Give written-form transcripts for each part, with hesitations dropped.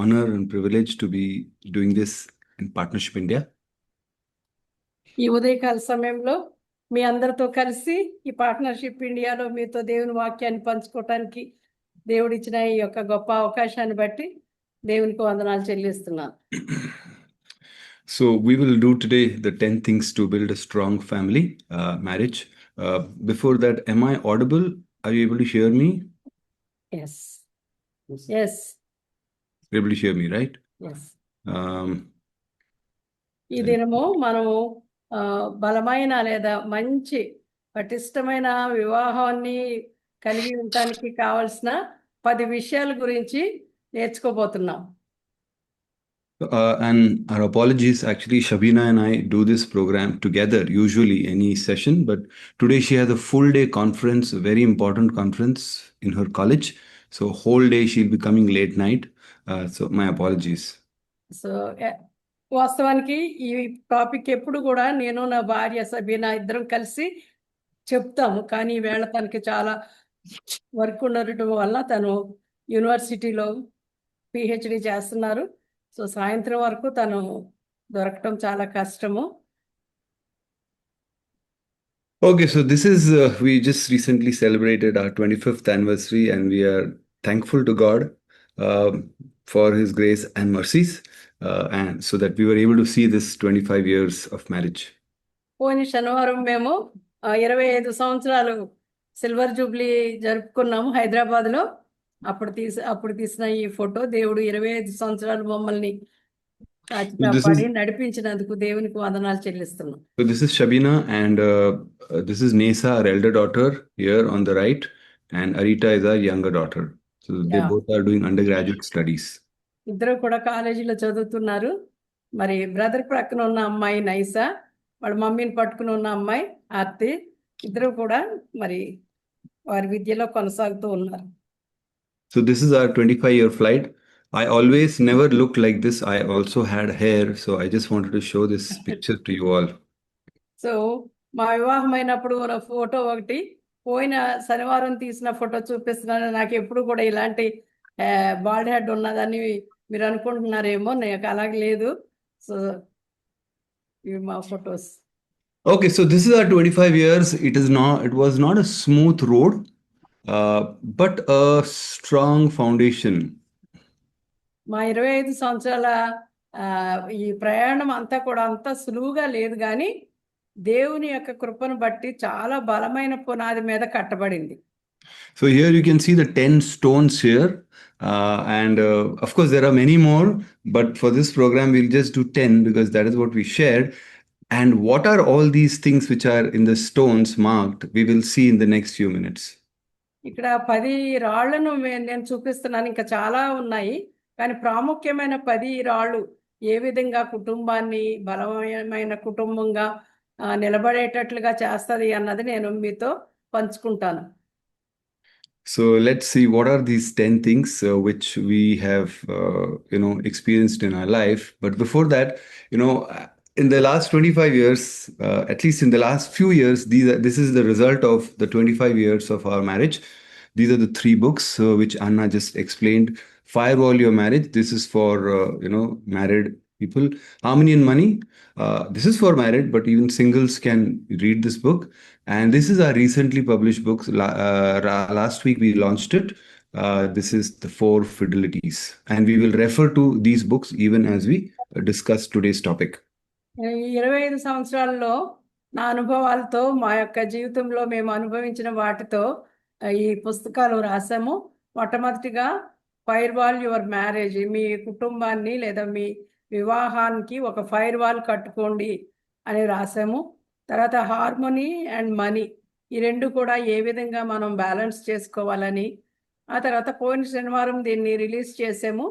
honor and privilege to be doing this in Partnership India. ఈ ఉదయకాల సమయంలో మీ అందరితో కలిసి ఈ పార్ట్నర్షిప్ ఇండియాలో మీతో దేవుని వాక్యాన్ని పంచుకోవటానికి దేవుడిచ్చిన ఈ యొక్క గొప్ప అవకాశాన్ని బట్టి దేవునికి వందనాలు చెల్లిస్తున్నాను. So we will do today the 10 things to build a strong family, marriage. Before that, am I audible? Are you able to hear me? Yes. Yes. You're able to hear me, right? Yes. ఈ దినము మనము బలమైన లేదా మంచి పటిష్టమైన వివాహాన్ని కలిగి ఉండటానికి కావాల్సిన 10 విషయాల గురించి నేర్చుకోబోతున్నాం. And our apologies, actually Shabina and I do this program together, usually any session, but today she has a full day conference, a very important conference in her college. So whole day she'll be coming late night. So my apologies. So వాస్తవానికి ఈ topic ఎప్పుడు కూడా నేను నా భార్య సబీనా ఇద్దరం కలిసి చెప్తాము, కానీ ఈవేళ తనకి చాలా వర్క్ ఉండటం వల్ల తను యూనివర్సిటీలో పిహెచ్డి చేస్తున్నారు. సో సాయంత్రం వరకు తను దొరకటం చాలా కష్టము. Okay, so this is, we just recently celebrated our 25th anniversary and we are thankful to God for His grace and mercies, and so that we were able to see this 25 years of marriage. పోయిన శనివారం మేము 25 సంవత్సరాలు silver Jubilee జరుపుకున్నాము హైదరాబాద్లో. అప్పుడు తీసిన ఈ photo దేవుడు 25 సంవత్సరాలు మమ్మల్ని కాపాడి నడిపించినందుకు దేవునికి వందనాలు చెల్లిస్తున్నాం. So this is Shabina and this is Nesa, our elder daughter here on the right, and Arita is our younger daughter. So they both are doing undergraduate studies. ఇద్దరు కూడా కాలేజీలో చదువుతున్నారు. మరి బ్రదర్ ప్రక్కన ఉన్న అమ్మాయి నైసా, వాళ్ళ మమ్మీని పట్టుకుని ఉన్న అమ్మాయి ఆర్తి, ఇద్దరు కూడా మరి వారి విద్యలో కొనసాగుతూ ఉన్నారు. So this is our 25-year flight. I always never looked like this. I also had hair, so I just wanted to show this picture to you all. So మా వివాహమైనప్పుడు ఉన్న ఫోటో ఒకటి, పోయిన శనివారం తీసిన ఫోటో చూపిస్తున్నాను. నాకు ఎప్పుడు కూడా ఇలాంటి బాల్డ్ హెడ్ ఉన్నదని మీరు అనుకుంటున్నారేమో, నాకు అలాగే లేదు. సో ఇవి మా photos. Okay, so this is our 25 years. It was not a smooth road, but a strong foundation. మా 25 సంవత్సరాల ఈ ప్రయాణం అంతా కూడా అంత సులువుగా లేదు, కానీ దేవుని యొక్క కృపను బట్టి చాలా బలమైన పునాది మీద కట్టబడింది. So here you can see the 10 stones here, and of course there are many more, but for this program we'll just do 10 because that is what we shared. And what are all these things which are in the stones marked, we will see in the next few minutes. ఇక్కడ 10 రాళ్లను నేను చూపిస్తున్నాను, ఇంకా చాలా ఉన్నాయి, కానీ ప్రాముఖ్యమైన 10 రాళ్ళు ఏ విధంగా కుటుంబాన్ని బలమైన కుటుంబంగా నిలబడేటట్లుగా చేస్తుంది అన్నది నేను మీతో పంచుకుంటాను. So let's see what are these 10 things which we have experienced in our life. But before that, in the last 25 years, at least in the last few years, this is the result of the 25 years of our marriage. These are the 3 books which Anna just explained. Firewall Your Marriage. This is for married people. Harmony and Money. This is for married, but even singles can read this book. And this is our recently published book. Last week we launched it. This is the 4 Fidelities, and we will refer to these books even as we discuss today's topic. 25 సంవత్సరాల్లో నా అనుభవాలతో, మా యొక్క జీవితంలో మేము అనుభవించిన వాటితో ఈ పుస్తకాలు రాసాము. మొట్టమొదటిగా ఫైర్ వాల్ యువర్ మ్యారేజ్, మీ కుటుంబాన్ని లేదా మీ వివాహానికి ఒక ఫైర్ వాల్ కట్టుకోండి అని రాసాము. తర్వాత హార్మోనీ అండ్ మనీ, ఈ 2 కూడా ఏ విధంగా మనం బ్యాలెన్స్ చేసుకోవాలని. ఆ తర్వాత పోయిన శనివారం దీన్ని రిలీజ్ చేసాము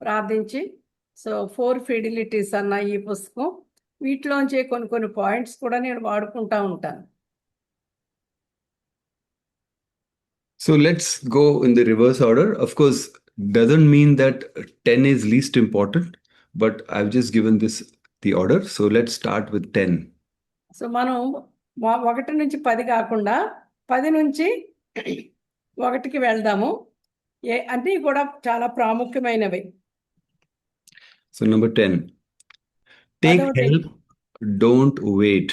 ప్రార్థించి. సో 4 ఫిడిలిటీస్ అన్న ఈ పుస్తకం, వీటిలోంచి కొన్ని పాయింట్స్ కూడా నేను వాడుకుంటా ఉంటాను. So let's go in the reverse order. Of course, doesn't mean that 10 is least important, but I've just given this the order. So let's start with 10. So మనం 1 నుంచి 10 కాకుండా 10 నుంచి 1కి వెళ్దాము. అన్నీ కూడా చాలా ప్రాముఖ్యమైనవి. So number 10, take పదవది help, don't wait.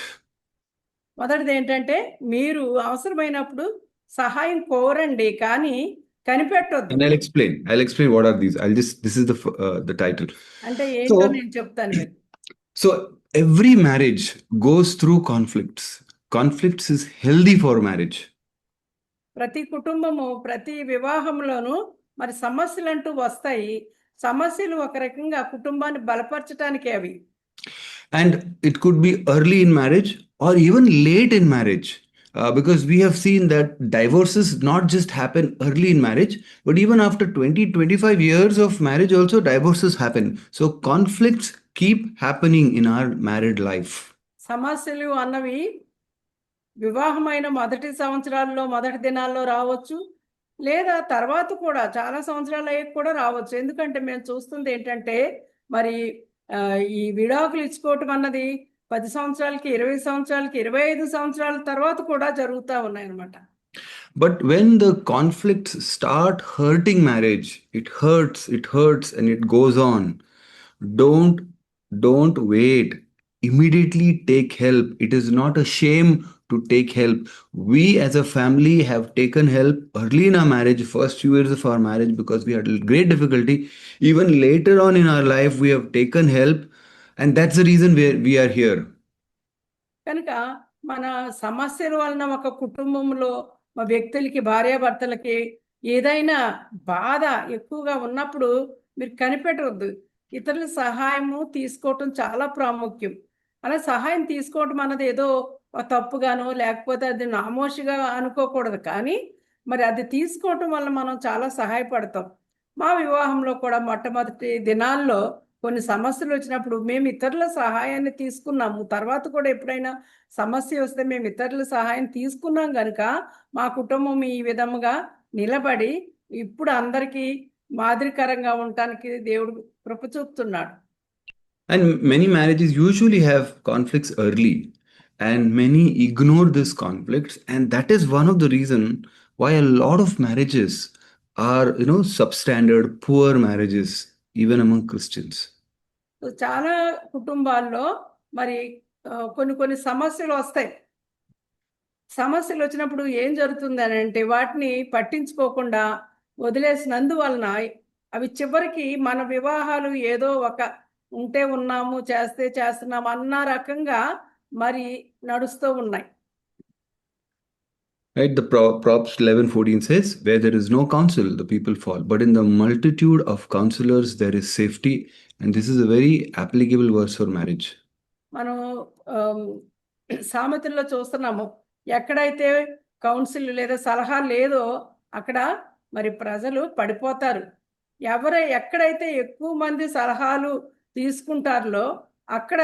మొదటిది ఏంటంటే మీరు అవసరమైనప్పుడు సహాయం కోరండి, కానీ కనిపెట్టొద్దు. And I'll explain what are these. This is the title. అంటే ఏంటో So, నేను చెప్తాను మీకు. so every marriage goes through conflicts. Conflicts is healthy for marriage. ప్రతి కుటుంబము, ప్రతి వివాహంలోనూ మరి సమస్యలంటూ వస్తాయి. సమస్యలు ఒక రకంగా కుటుంబాన్ని బలపరచటానికే అవి. And it could be early in marriage or even late in marriage. Because we have seen that divorces not just happen early in marriage, but even after 20-25 years of marriage, also divorces happen. So conflicts keep happening in our married life. సమస్యలు అన్నవి వివాహమైన మొదటి సంవత్సరాల్లో, మొదటి దినాల్లో రావచ్చు, లేదా తర్వాత కూడా చాలా సంవత్సరాలు అయ్యాక కూడా రావచ్చు. ఎందుకంటే మేము చూస్తుంది ఏంటంటే మరి ఈ విడాకులు ఇచ్చుకోవటం అన్నది 10 సంవత్సరాలకి, 20 సంవత్సరాలకి, 25 సంవత్సరాల తర్వాత కూడా జరుగుతూ ఉన్నాయన్నమాట. But when the conflicts start hurting marriage, it hurts, and it goes on. Don't wait. Immediately take help. It is not a shame to take help. We as a family have taken help early in our marriage, first few years of our marriage, because we had great difficulty. Even later on in our life, we have taken help, and that's the reason we are here. కనుక మన సమస్యల వలన ఒక కుటుంబంలో మా వ్యక్తులకి, భార్యాభర్తలకి ఏదైనా బాధ ఎక్కువగా ఉన్నప్పుడు మీరు కనిపెట్టవద్దు. ఇతరుల సహాయము తీసుకోవటం చాలా ప్రాముఖ్యం. అలా సహాయం తీసుకోవటం అన్నది ఏదో తప్పుగానో లేకపోతే అది నామోషిగా అనుకోకూడదు, కానీ మరి అది తీసుకోవటం వల్ల మనం చాలా సహాయపడతాం. మా వివాహంలో కూడా మొట్టమొదటి దినాల్లో కొన్ని సమస్యలు వచ్చినప్పుడు మేము ఇతరుల సహాయాన్ని తీసుకున్నాము. తర్వాత కూడా ఎప్పుడైనా సమస్య వస్తే మేము ఇతరుల సహాయం తీసుకున్నాం కనుక మా కుటుంబం ఈ విధముగా నిలబడి ఇప్పుడు అందరికీ మాదిరికరంగా ఉండటానికి దేవుడు కృప చూపుతున్నాడు. And many marriages usually have conflicts early, and many ignore this conflicts, and that is one of the reason why a lot of marriages are, substandard, poor marriages, even among Christians. చాలా కుటుంబాల్లో మరి కొన్ని సమస్యలు వస్తాయి. సమస్యలు వచ్చినప్పుడు ఏం జరుగుతుందని అంటే వాటిని పట్టించుకోకుండా వదిలేసినందువలన అవి చివరికి మన వివాహాలు ఏదో ఒక ఉంటే ఉన్నాము, చేస్తున్నాము అన్న రకంగా మరి నడుస్తూ ఉన్నాయి. Right, the Proverbs 11:14 says, where there is no counsel, the people fall, but in the multitude of counselors there is safety. And this is a very applicable verse for marriage. మనం సామెతల్లో చూస్తున్నాము, ఎక్కడైతే కౌన్సిల్ లేదా సలహా లేదో అక్కడ మరి ప్రజలు పడిపోతారు. ఎక్కడైతే ఎక్కువ మంది సలహాలు తీసుకుంటారో అక్కడ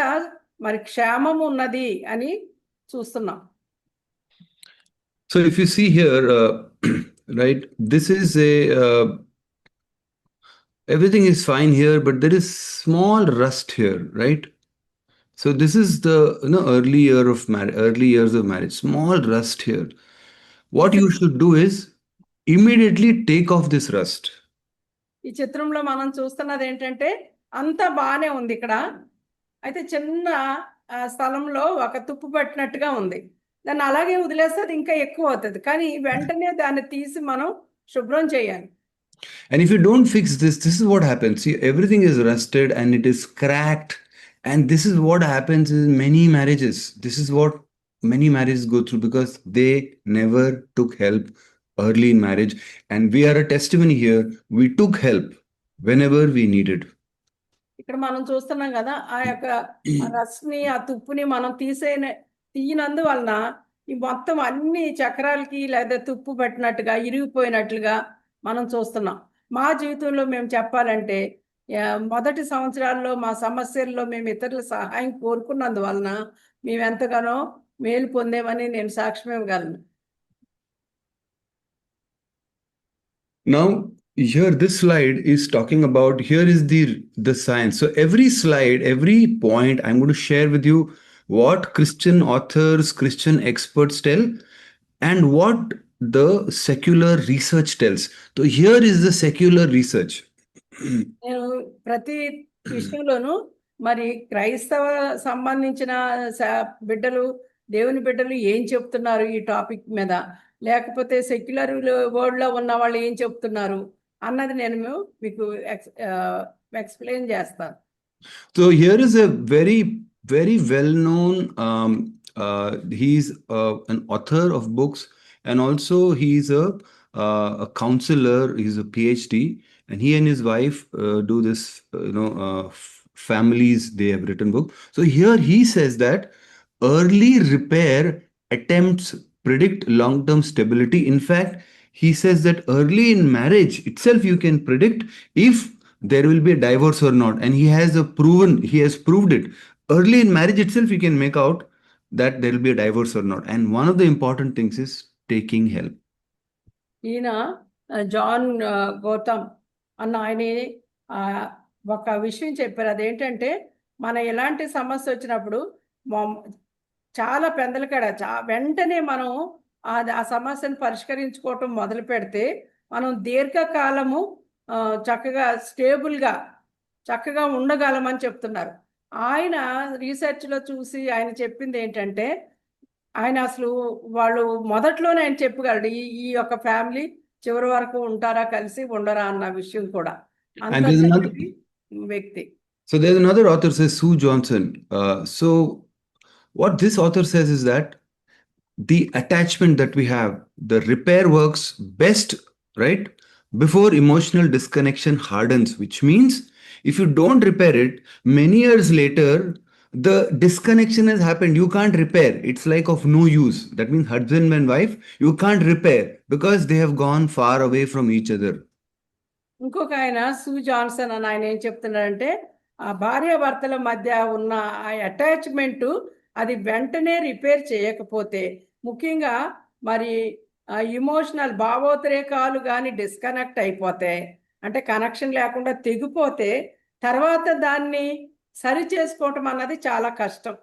మరి క్షేమం ఉన్నది అని చూస్తున్నాం. So if you see here, right, this is everything is fine here, but there is small rust here, right? So this is the early years of marriage, small rust here. What you should do is immediately take off this rust. ఈ చిత్రంలో మనం చూస్తున్నది ఏంటంటే అంతా బాగానే ఉంది, ఇక్కడ అయితే చిన్న స్థలంలో ఒక తుప్పు పట్టినట్టుగా ఉంది. దాన్ని అలాగే వదిలేస్తే అది ఇంకా ఎక్కువ అవుతుంది, కానీ వెంటనే దాన్ని తీసి మనం శుభ్రం చేయాలి. And if you don't fix this is what happens. See, everything is rusted and it is cracked, and this is what happens in many marriages. This is what many marriages go through because they never took help early in marriage. And we are a testimony here. We took help whenever we needed. ఇక్కడ మనం చూస్తున్నాం కదా, ఆ యొక్క రస్ని, ఆ తుప్పుని మనం తీయనందువలన ఈ మొత్తం అన్ని చక్రాలకి లేదా తుప్పు పట్టినట్టుగా, ఇరిగిపోయినట్లుగా మనం చూస్తున్నాం. మా జీవితంలో మేము చెప్పాలంటే మొదటి సంవత్సరాల్లో మా సమస్యల్లో మేము ఇతరుల సహాయం కోరుకున్నందువలన మేము ఎంతగానో మేలు పొందేమని నేను సాక్ష్యం ఇవ్వగలను. Now here this slide is talking about, here is the science. So every slide, every point, I'm going to share with you what Christian authors, Christian experts tell, and what the secular research tells. So here is the secular research. నేను ప్రతి విషయంలోను మరి క్రైస్తవ సంబంధించిన బిడ్డలు, దేవుని బిడ్డలు ఏం చెప్తున్నారు ఈ టాపిక్ మీద, లేకపోతే సెక్యులర్ వరల్డ్లో ఉన్న వాళ్ళు ఏం చెప్తున్నారు అన్నది నేను మీకు ఎక్స్ప్లెయిన్ చేస్తాను. So here is a very well-known. He's an author of books, and also he's a counselor. He's a PhD, and he and his wife do this. Families, they have written book. So here he says that early repair attempts predict long-term stability. In fact, he says that early in marriage itself you can predict if there will be a divorce or not, and he has proved it early in marriage itself. You can make out that there will be a divorce or not, and one of the important things is taking help. ఈయన John Gautam అన్న ఆయన ఒక విషయం చెప్పారు. అదేంటంటే మన ఎలాంటి సమస్య వచ్చినప్పుడు చాలా పెందలకాడ వెంటనే మనం ఆ సమస్యను పరిష్కరించుకోవటం మొదలు పెడితే మనం దీర్ఘకాలము చక్కగా స్టేబుల్గా చక్కగా ఉండగలమని చెప్తున్నారు. ఆయన రీసెర్చ్లో చూసి ఆయన చెప్పింది ఏంటంటే, ఆయన అసలు వాళ్ళు మొదట్లోనే ఆయన చెప్పగలడు ఈ యొక్క ఫ్యామిలీ చివరి వరకు ఉంటారా కలిసి ఉండరా అన్న విషయం కూడా. వ్యక్తి. So there's another author, says Sue Johnson. So what this author says is that the attachment that we have, the repair works best, right, before emotional disconnection hardens, which means if you don't repair it, many years later, the disconnection has happened. You can't repair. It's like of no use. That means husband and wife, you can't repair because they have gone far away from each other. ఇంకొక ఆయన సూ Johnson అని ఆయన ఏం చెప్తున్నారంటే, ఆ భార్యాభర్తల మధ్య ఉన్న ఆ అటాచ్మెంటు అది వెంటనే రిపేర్ చేయకపోతే, ముఖ్యంగా మరి ఇమోషనల్ భావోద్రేకాలు కానీ డిస్కనెక్ట్ అయిపోతే, అంటే కనెక్షన్ లేకుండా తెగిపోతే తర్వాత దాన్ని సరి చేసుకోవటం అన్నది చాలా కష్టం.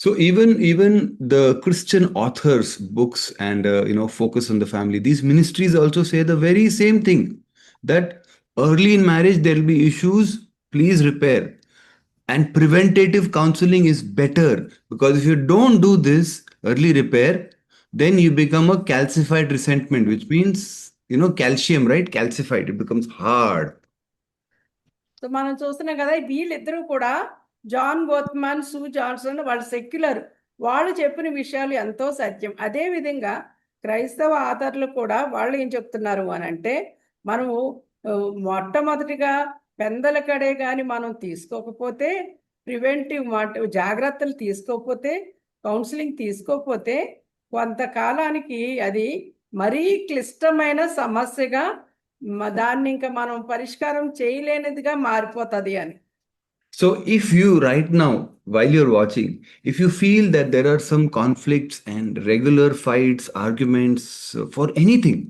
So even the Christian authors books and focus on the family, these ministries also say the very same thing, that early in marriage there will be issues, please repair, and preventative counseling is better, because if you don't do this early repair, then you become a calcified resentment, which means calcium, right? Calcified, it becomes hard. So మనం చూస్తున్నాం కదా, వీళ్ళిద్దరూ కూడా John గోత్మాన్, సూ Johnson, వాళ్ళు secular, వాళ్ళు చెప్పిన విషయాలు ఎంతో సత్యం. అదేవిధంగా క్రైస్తవ ఆధార్లు కూడా వాళ్ళు ఏం చెప్తున్నారు అని అంటే, మనము మొట్టమొదటిగా పెందలకడే కానీ మనం తీసుకోకపోతే, ప్రివెంటివ్ జాగ్రత్తలు తీసుకోకపోతే, కౌన్సిలింగ్ తీసుకోకపోతే కొంతకాలానికి అది మరీ క్లిష్టమైన సమస్యగా, దాన్ని ఇంకా మనం పరిష్కారం చేయలేనిదిగా మారిపోతుంది అని. So if you right now, while you're watching, if you feel that there are some conflicts and regular fights, arguments for anything,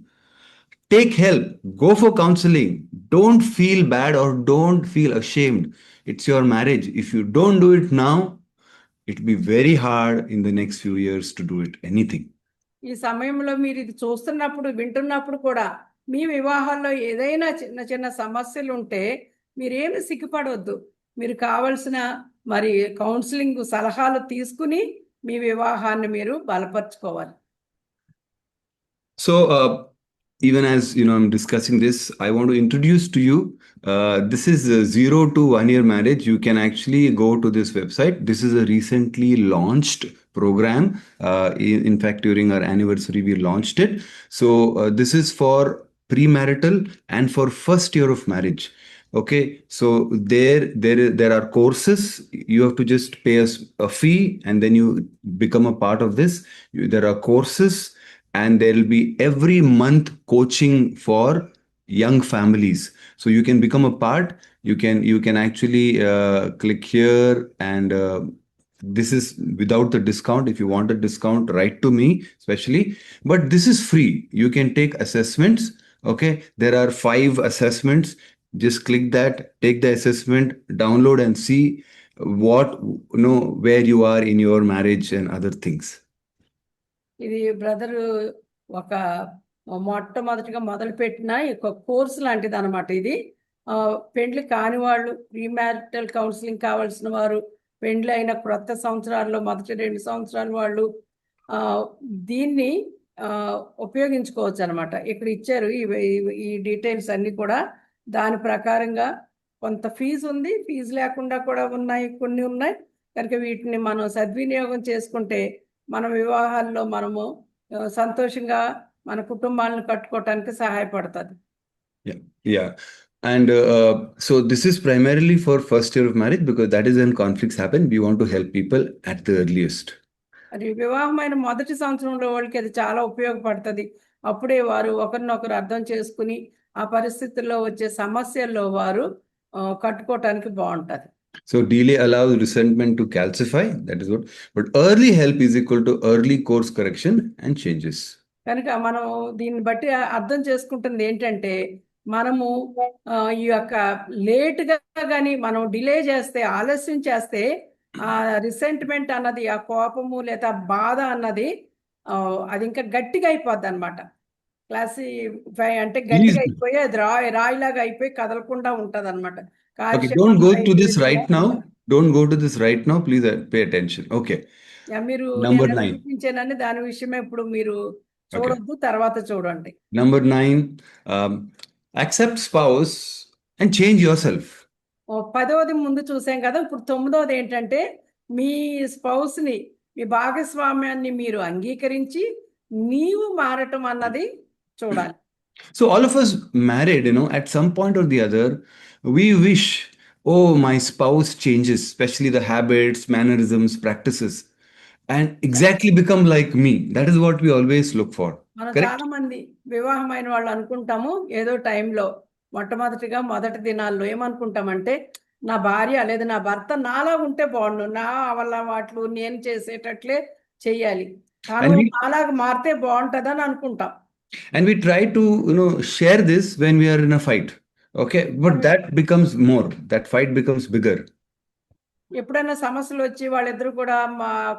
take help, go for counseling. Don't feel bad or don't feel ashamed. It's your marriage. If you don't do it now, it'll be very hard in the next few years to do it, anything. ఈ సమయంలో మీరు ఇది చూస్తున్నప్పుడు, వింటున్నప్పుడు కూడా మీ వివాహాల్లో ఏదైనా చిన్న చిన్న సమస్యలు ఉంటే మీరేమి సిగ్గుపడవద్దు. మీరు కావలసిన మరి కౌన్సిలింగ్ సలహాలు తీసుకుని మీ వివాహాన్ని మీరు బలపరుచుకోవాలి. So even as I'm discussing this, I want to introduce to you, this is a 0 to 1 year marriage. You can actually go to this website. This is a recently launched program. In fact, during our anniversary, we launched it. So this is for premarital and for first year of marriage. Okay, so there are courses. You have to just pay a fee and then you become a part of this. There are courses, and there will be every month coaching for young families. So you can become a part. You can actually click here, and this is without the discount. If you want a discount, write to me especially. But this is free. You can take assessments. Okay, there are 5 assessments. Just click that, take the assessment, download and see where you are in your marriage and other things. ఇది brother ఒక మొట్టమొదటిగా మొదలుపెట్టిన ఒక course లాంటిది అనమాట. ఇది పెండ్లి కాని వాళ్ళు, ప్రీమ్యారిటల్ కౌన్సిలింగ్ కావాల్సిన వారు, పెండ్లి అయిన క్రొత్త సంవత్సరాల్లో మొదటి 2 సంవత్సరాలు వాళ్ళు ఆ, దీన్ని ఆ, ఉపయోగించుకోవచ్చు అనమాట. ఇక్కడ ఇచ్చారు ఈ డీటెయిల్స్ అన్ని కూడా. దాని ప్రకారంగా కొంత ఫీజు ఉంది, ఫీజు లేకుండా కూడా ఉన్నాయి, కొన్ని ఉన్నాయి. కనుక వీటిని మనం సద్వినియోగం చేసుకుంటే మన వివాహాల్లో మనము సంతోషంగా మన కుటుంబాలను కట్టుకోవటానికి సహాయపడుతుంది. Yeah, yeah. And so this is primarily for first year of marriage because that is when conflicts happen. We want to help people at the earliest. అది వివాహమైన మొదటి సంవత్సరంలో వాళ్ళకి అది చాలా ఉపయోగపడుతుంది. అప్పుడే వారు ఒకరినొకరు అర్థం చేసుకుని ఆ పరిస్థితుల్లో వచ్చే సమస్యల్లో వారు కట్టుకోవటానికి బాగుంటుంది. So delay allows resentment to calcify. That is what. But early help is equal to early course correction and changes. కనుక మనం దీన్ని బట్టి అర్థం చేసుకుంటుంది ఏంటంటే మనము ఈ యొక్క లేట్గా కానీ మనం డిలే చేస్తే, ఆలస్యం చేస్తే ఆ రిసెంట్మెంట్ అన్నది, ఆ కోపము లేదా బాధ అన్నది అది ఇంకా గట్టిగా అయిపోద్ది అనమాట. క్లాసిఫై అంటే గట్టిగా అయిపోయి అది రాయిలాగా అయిపోయి కదలకుండా ఉంటది అనమాట. Okay, don't go to this right now. Don't go to this right now. Please pay attention. Okay. మీరు Number నేను 9. చూపించానని దాని విషయమే ఇప్పుడు మీరు చూడొద్దు, తర్వాత చూడండి. Number 9, accept spouse and change yourself. 10వది ముందు చూసాం కదా. ఇప్పుడు 9వది ఏంటంటే మీ స్పౌస్ని, మీ భాగస్వామ్యాన్ని మీరు అంగీకరించి నీవు మారటం అన్నది చూడాలి. So all of us married, at some point or the other, we wish, oh, my spouse changes, especially the habits, mannerisms, practices, and exactly become like me. That is what we always look for. మనం Correct? చాలా మంది వివాహమైన వాళ్ళు అనుకుంటాము, ఏదో టైంలో మొదటి దినాల్లో ఏమనుకుంటామంటే నా భార్య లేదా నా భర్త నాలా ఉంటే బాగుండు, నా వల్ల వాట్లు నేను చేసేటట్లే చెయ్యాలి, తను నాలాగా మారితే బాగుంటుందని అనుకుంటాం. And we try to, share this when we are in a fight. Okay, but that becomes more. That fight becomes bigger. ఎప్పుడైనా సమస్యలు వచ్చి వాళ్ళిద్దరు కూడా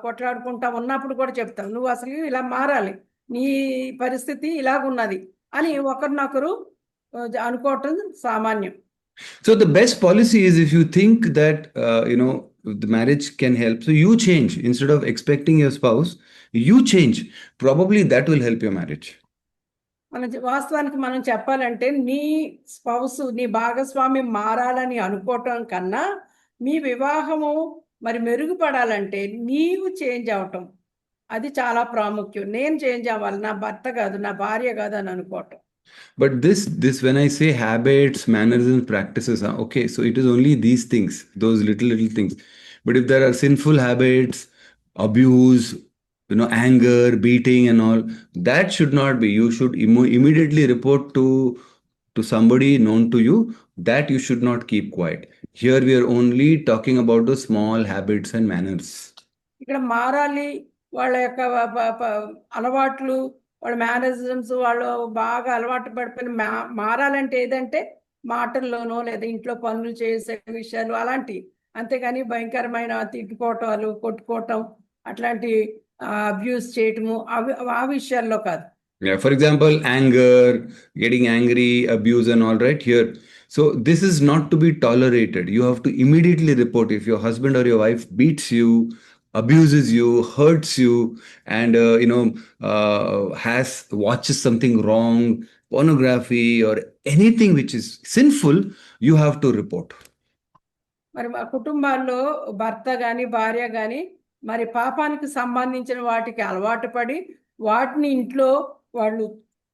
కొట్లాడుకుంటా ఉన్నప్పుడు కూడా చెప్తాం, నువ్వు అసలు ఇలా మారాలి, నీ పరిస్థితి ఇలాగున్నది అని ఒకరినొకరు అనుకోవటం సామాన్యం. So the best policy is if you think that, the marriage can help. So you change instead of expecting your spouse, you change. Probably that will help your marriage. వాస్తవానికి మనం చెప్పాలంటే నీ స్పౌస్, నీ భాగస్వామి మారాలని అనుకోవటం కన్నా మీ వివాహము మరి మెరుగుపడాలంటే నీవు చేంజ్ అవటం అది చాలా ప్రాముఖ్యం. నేను చేంజ్ అవ్వాలి, నా భర్త కాదు, నా భార్య కాదు అని అనుకోవటం. But this when I say habits, mannerisms, practices, okay, so it is only these things, those little things. But if there are sinful habits, abuse, anger, beating and all, that should not be. You should immediately report to somebody known to you. That you should not keep quiet. Here we are only talking about the small habits and manners. ఇక్కడ మారాలి, వాళ్ళ యొక్క అలవాట్లు, వాళ్ళ mannerisms, వాళ్ళు బాగా అలవాటు పడిపోయిన మారాలంటే ఏదంటే మాటల్లోనో లేదా ఇంట్లో పనులు చేసే విషయాలు అలాంటివి. అంతేగాని భయంకరమైన తిట్టుకోవటాలు, కొట్టుకోవటం, అట్లాంటి అబ్యూస్ చేయటము ఆ విషయాల్లో కాదు. Yeah, for example, anger, getting angry, abuse and all, right? Here. So this is not to be tolerated. You have to immediately report if your husband or your wife beats you, abuses you, hurts you, and watches something wrong, pornography or anything which is sinful, you have to report. మరి మా కుటుంబాల్లో భర్త గాని భార్య గాని మరి పాపానికి సంబంధించిన వాటికి అలవాటు పడి వాటిని ఇంట్లో వాళ్ళు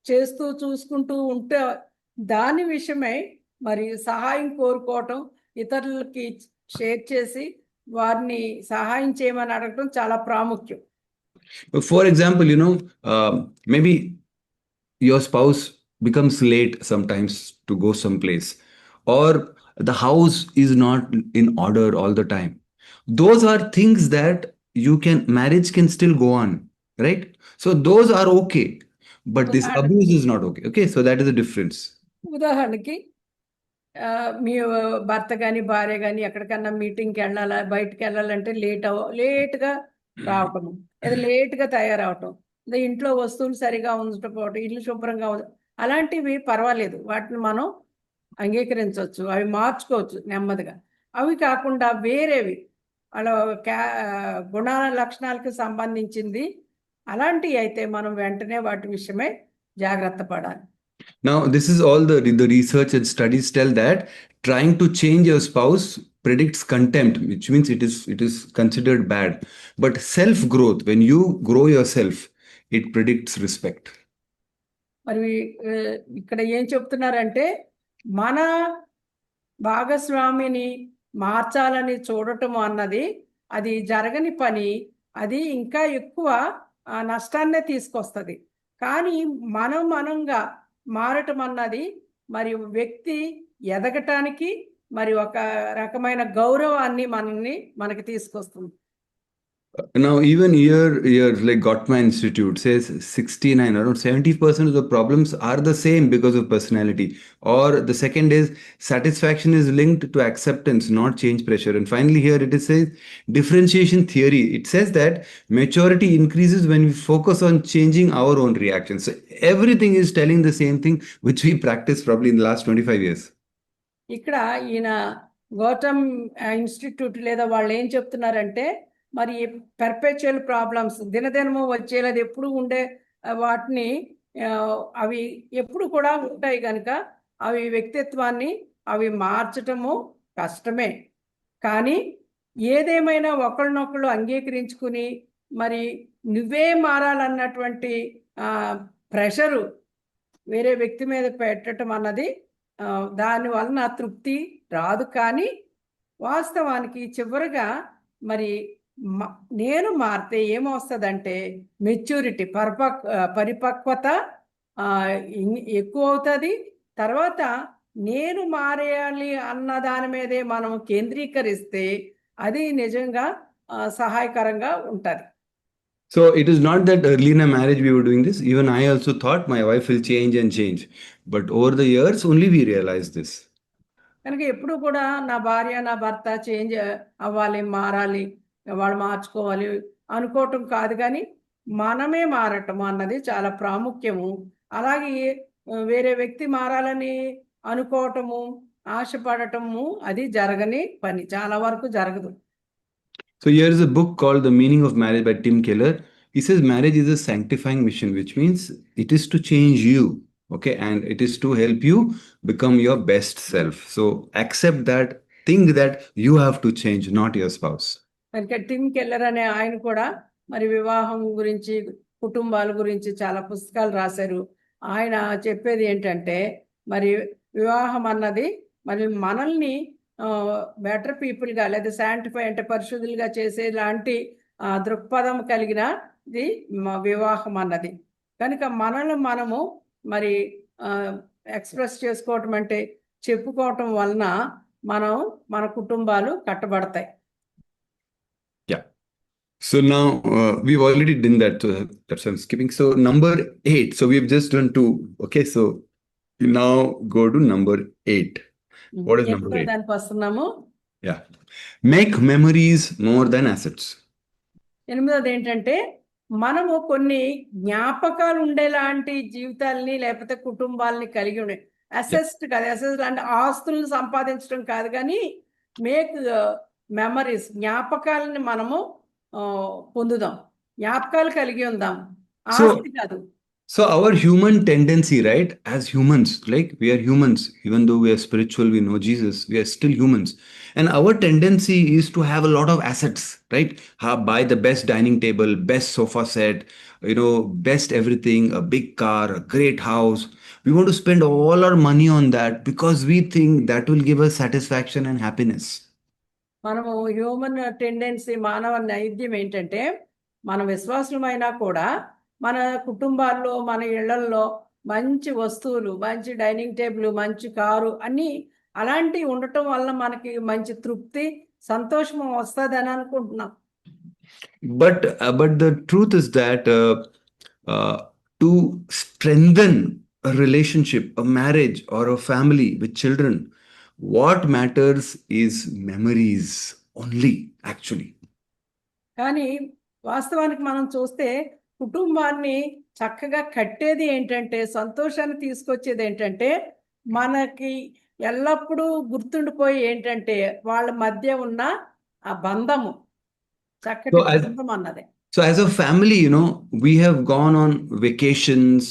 చేస్తూ చూసుకుంటూ ఉంటే దాని విషయమై మరి సహాయం కోరుకోవటం, ఇతరులకి షేర్ చేసి వారిని సహాయం చేయమని అడగటం చాలా ప్రాముఖ్యం. For example, maybe your spouse becomes late sometimes to go someplace, or the house is not in order all the time. Those are things that marriage can still go on, right? So those are okay, but this abuse is not okay. Okay, so that is the difference. ఉదాహరణకి మీ భర్త కానీ భార్య కానీ ఎక్కడికన్నా మీటింగ్కి వెళ్ళాలా, బయటకు వెళ్ళాలంటే లేట్గా రావటము, లేదా లేట్గా తయారవటం, లేదా ఇంట్లో వస్తువులు సరిగా ఉంచకపోవటం, ఇల్లు శుభ్రంగా అలాంటివి పర్వాలేదు, వాటిని మనం అంగీకరించవచ్చు, అవి మార్చుకోవచ్చు నెమ్మదిగా. అవి కాకుండా వేరేవి వాళ్ళ గుణాల లక్షణాలకు సంబంధించింది అలాంటివి అయితే మనం వెంటనే వాటి విషయమై జాగ్రత్త పడాలి. Now, this is all the research and studies tell that trying to change your spouse predicts contempt, which means it is considered bad. But self growth, when you grow yourself, it predicts respect. మరి ఇక్కడ ఏం చెప్తున్నారంటే మన భాగస్వామిని మార్చాలని చూడటం అన్నది అది జరగని పని, అది ఇంకా ఎక్కువ నష్టాన్నే తీసుకొస్తుంది. కానీ మనంగా మారటం అన్నది మరి వ్యక్తి ఎదగటానికి మరి ఒక రకమైన గౌరవాన్ని మనకి తీసుకొస్తుంది. Now, even here, like Gottman Institute says 69, around 70% of the problems are the same because of personality. Or the second is satisfaction is linked to acceptance, not change pressure. And finally, here it is says differentiation theory. It says that maturity increases when we focus on changing our own reactions. So everything is telling the same thing, which we practiced probably in the last 25 years. ఇక్కడ ఈయన Gautam institute లేదా వాళ్ళు ఏం చెప్తున్నారంటే మరి perpetual problems దినదినము వచ్చేది ఎప్పుడు ఉండే వాటిని అవి ఎప్పుడు కూడా ఉంటాయి కనుక అవి వ్యక్తిత్వాన్ని అవి మార్చటము కష్టమే. కానీ ఏదేమైనా ఒకళ్ళనొకళ్ళు అంగీకరించుకుని మరి నువ్వే మారాలన్నటువంటి ప్రెషరు వేరే వ్యక్తి మీద పెట్టడం అన్నది దాని వలన తృప్తి రాదు. కానీ వాస్తవానికి చివరిగా మరి నేను మారితే ఏమొస్తుందంటే మెచ్యూరిటీ పరిపక్వత ఎక్కువ అవుతుంది. తర్వాత నేను మారేయాలి అన్న దాని మీదే మనం కేంద్రీకరిస్తే అది నిజంగా సహాయకరంగా ఉంటుంది. So it is not that early in a marriage we were doing this. Even I also thought my wife will change and change. But over the years only we realized this. కనుక ఎప్పుడు కూడా నా భార్య నా భర్త change అవ్వాలి, మారాలి, వాళ్ళు మార్చుకోవాలి అనుకోవటం కాదు, కానీ మనమే మారటం అన్నది చాలా ప్రాముఖ్యము. అలాగే వేరే వ్యక్తి మారాలని అనుకోవటము, ఆశపడటము అది జరగని పని, చాలా వరకు జరగదు. So here is a book called The Meaning of Marriage by Tim Keller. He says marriage is a sanctifying mission, which means it is to change you, okay, and it is to help you become your best self. So accept that, think that you have to change, not your spouse. కనుక Tim Keller అనే ఆయన కూడా మరి వివాహం గురించి, కుటుంబాల గురించి చాలా పుస్తకాలు రాశారు. ఆయన చెప్పేది ఏంటంటే మరి వివాహం అన్నది మరి మనల్ని బెటర్ పీపుల్గా లేదా శాంటిఫై అంటే పరిశుద్ధులుగా చేసే లాంటి దృక్పథం కలిగినది వివాహం అన్నది. కనుక మనల్ని మనము మరి ఎక్స్ప్రెస్ చేసుకోవటం అంటే చెప్పుకోవటం వలన మన కుటుంబాలు కట్టబడతాయి. So now we've already done that, so that's why I'm skipping. So number 8. So we've just done 2. Okay, so you now go to number 8. What is number 8? దానికి వస్తున్నాము. Yeah. Make memories more than assets. 8వది ఏంటంటే మనము కొన్ని జ్ఞాపకాలు ఉండేలాంటి జీవితాలని లేకపోతే కుటుంబాలని కలిగి ఉండే అసెస్ట్ కాదు. అసెస్ట్ అంటే ఆస్తులను సంపాదించడం కాదు, కానీ మేక్ మెమరీస్, జ్ఞాపకాలని మనము పొందుదాం, జ్ఞాపకాలు కలిగి ఉందాం, ఆస్తి కాదు. So our human tendency, right, as humans, like we are humans, even though we are spiritual, we know Jesus, we are still humans. And our tendency is to have a lot of assets, right? Buy the best dining table, best sofa set, best everything, a big car, a great house. We want to spend all our money on that because we think that will give us satisfaction and happiness. మనము human tendency, మానవ నైద్యం ఏంటంటే మన విశ్వాసమైనా కూడా మన కుటుంబాల్లో, మన ఇళ్లల్లో మంచి వస్తువులు, మంచి డైనింగ్ టేబుల్, మంచి కారు అన్నీ అలాంటివి ఉండటం వల్ల మనకి మంచి తృప్తి, సంతోషం వస్తుందని అనుకుంటున్నాం. But the truth is that to strengthen a relationship, a marriage, or a family with children, what matters is memories only, actually. కానీ వాస్తవానికి మనం చూస్తే కుటుంబాన్ని చక్కగా కట్టేది ఏంటంటే, సంతోషాన్ని తీసుకొచ్చేది ఏంటంటే మనకి ఎల్లప్పుడూ గుర్తుండిపోయి ఏంటంటే వాళ్ళ మధ్య ఉన్న ఆ బంధము, చక్కటి So as బంధం అన్నది. so as a family, we have gone on vacations,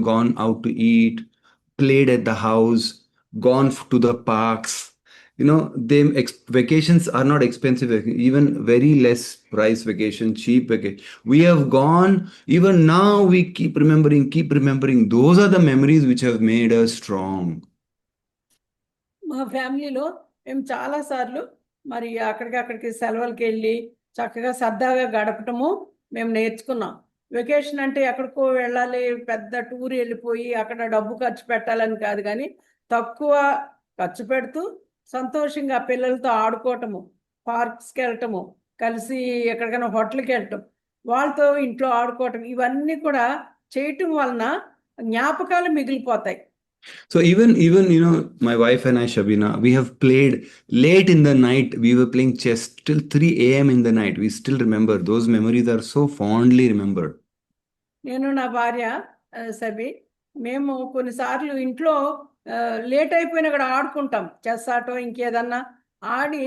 gone out to eat, played at the house, gone to the parks. Vacations are not expensive, even very less price vacation, cheap vacation. We have gone, even now we keep remembering. Those are the memories which have made us strong. మా ఫ్యామిలీలో మేము చాలాసార్లు మరి అక్కడికి సెలవులకి వెళ్ళి చక్కగా సరదాగా గడపటము మేము నేర్చుకున్నాం. వెకేషన్ అంటే ఎక్కడికో వెళ్ళాలి, పెద్ద టూర్ వెళ్ళిపోయి అక్కడ డబ్బు ఖర్చు పెట్టాలని కాదు, కానీ తక్కువ ఖర్చు పెడుతూ సంతోషంగా పిల్లలతో ఆడుకోవటము, పార్క్స్కి వెళ్ళటము, కలిసి ఎక్కడికైనా హోటల్కి వెళ్ళటం, వాళ్ళతో ఇంట్లో ఆడుకోవటం, ఇవన్నీ కూడా చేయటం వలన జ్ఞాపకాలు మిగిలిపోతాయి. So even my wife and I, Shabina, we have played late in the night. We were playing chess till 3 a.m. in the night. We still remember. Those memories are so fondly remembered. నేను నా భార్య సబి, మేము కొన్నిసార్లు ఇంట్లో late అయిపోయినా కూడా ఆడుకుంటాం, chess auto ఇంకేదన్నా ఆడి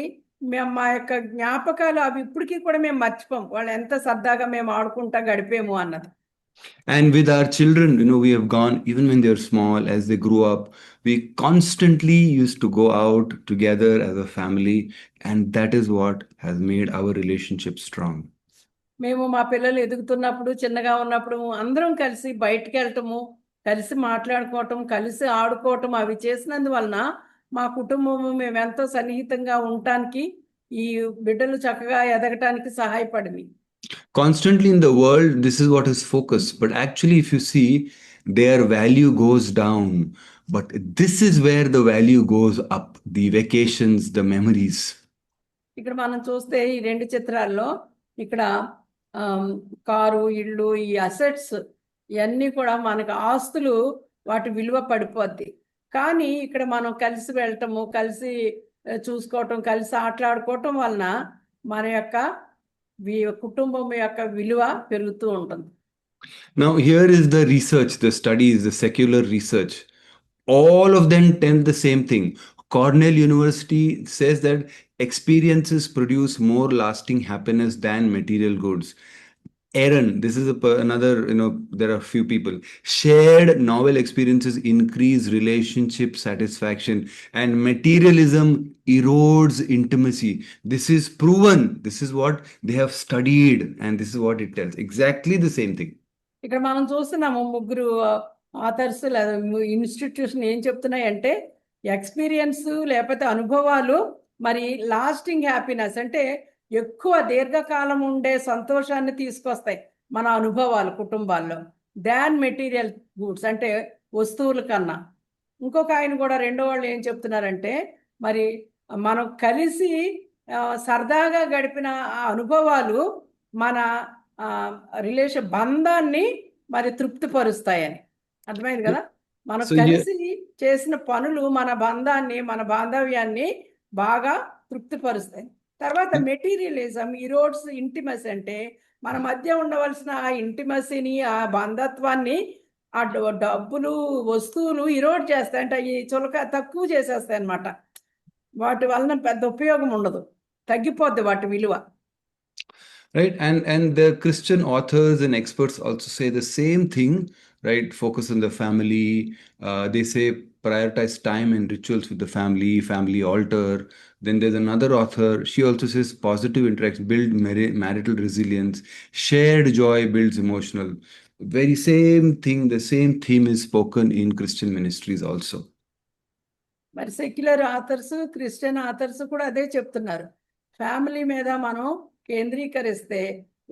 మేము మా యొక్క జ్ఞాపకాలు అవి ఇప్పటికీ కూడా మేము మర్చిపోం, వాళ్ళు ఎంత సరదాగా మేము ఆడుకుంటా గడిపేము అన్నది. And with our children, we have gone, even when they're small, as they grew up, we constantly used to go out together as a family. And that is what has made our relationship strong. మేము మా పిల్లలు ఎదుగుతున్నప్పుడు, చిన్నగా ఉన్నప్పుడు అందరం కలిసి బయటికి వెళ్ళటము, కలిసి మాట్లాడుకోవటం, కలిసి ఆడుకోవటం, అవి చేసినందువలన మా కుటుంబము మేము ఎంతో సన్నిహితంగా ఉండటానికి, ఈ బిడ్డలు చక్కగా ఎదగటానికి సహాయపడింది. Constantly in the world, this is what is focused. But actually, if you see, their value goes down. But this is where the value goes up, the vacations, the memories. ఇక్కడ మనం చూస్తే ఈ రెండు చిత్రాల్లో ఇక్కడ కారు, ఇళ్ళు, ఈ assets ఇవన్నీ కూడా మనకు ఆస్తులు, వాటి విలువ పడిపోద్ది. కానీ ఇక్కడ మనం కలిసి వెళ్ళటము, కలిసి చూసుకోవటం, కలిసి ఆటలాడుకోవటం వలన మన యొక్క కుటుంబం యొక్క విలువ పెరుగుతూ ఉంటుంది. Now, here is the research, the studies, the secular research. All of them tell the same thing. Cornell University says that experiences produce more lasting happiness than material goods. Aaron, this is another, there are few people. Shared novel experiences increase relationship satisfaction, and materialism erodes intimacy. This is proven. This is what they have studied, and this is what it tells. Exactly the same thing. ఇక్కడ మనం చూస్తున్నాము ముగ్గురు authors లేదా institution ఏం చెప్తున్నాయంటే, experience లేకపోతే అనుభవాలు మరి lasting happiness అంటే ఎక్కువ దీర్ఘకాలం ఉండే సంతోషాన్ని తీసుకొస్తాయి మన అనుభవాలు కుటుంబాల్లో, దాన్ మెటీరియల్ గూడ్స్ అంటే వస్తువుల కన్నా. ఇంకొక ఆయన కూడా రెండో వాళ్ళు ఏం చెప్తున్నారంటే, మరి మనం కలిసి సరదాగా గడిపిన ఆ అనుభవాలు మన బంధాన్ని మరి తృప్తిపరుస్తాయని. అర్థమైంది కదా? మనం కలిసి చేసిన పనులు మన బంధాన్ని, మన బాంధవ్యాన్ని బాగా తృప్తిపరుస్తాయి. తర్వాత మెటీరియలిజం ఇరోడ్స్ ఇంటిమసీ అంటే మన మధ్య ఉండవలసిన ఆ ఇంటిమసీని, ఆ బంధత్వాన్ని ఆ డబ్బులు, వస్తువులు ఇరోడ్ చేస్తాయి, అంటే ఈ తక్కువ చేసేస్తాయి అన్నమాట. వాటి వలన పెద్ద ఉపయోగం ఉండదు, తగ్గిపోద్ది వాటి విలువ. Right, and the Christian authors and experts also say the same thing, right? Focus on the family. They say prioritize time and rituals with the family altar. Then there's another author. She also says positive interaction build marital resilience. Shared joy builds emotional. Very same thing. The same theme is spoken in Christian ministries also. మరి secular authors, Christian authors కూడా అదే చెప్తున్నారు. Family మీద మనం కేంద్రీకరిస్తే,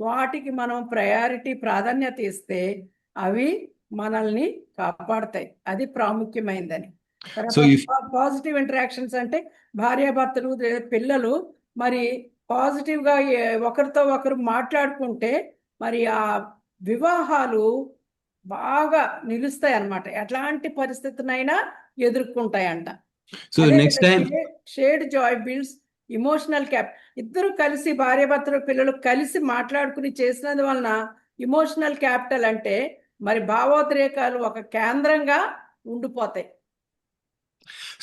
వాటికి మనం ప్రాధాన్యత ఇస్తే అవి మనల్ని కాపాడతాయి, అది ప్రాముఖ్యమైనదని. పాజిటివ్ ఇంటరాక్షన్స్ అంటే భార్యాభర్తలు, పిల్లలు మరి పాజిటివ్గా ఒకరితో ఒకరు మాట్లాడుకుంటే మరి ఆ వివాహాలు బాగా నిలుస్తాయి అన్నమాట, ఎట్లాంటి పరిస్థితినైనా ఎదుర్కొంటాయంట. So next time shared joy builds emotional cap. ఇద్దరు కలిసి, భార్యాభర్తలు, పిల్లలు కలిసి మాట్లాడుకుని చేసినందు వలన ఇమోషనల్ క్యాపిటల్ అంటే మరి భావోద్రేకాలు ఒక కేంద్రంగా ఉండిపోతాయి.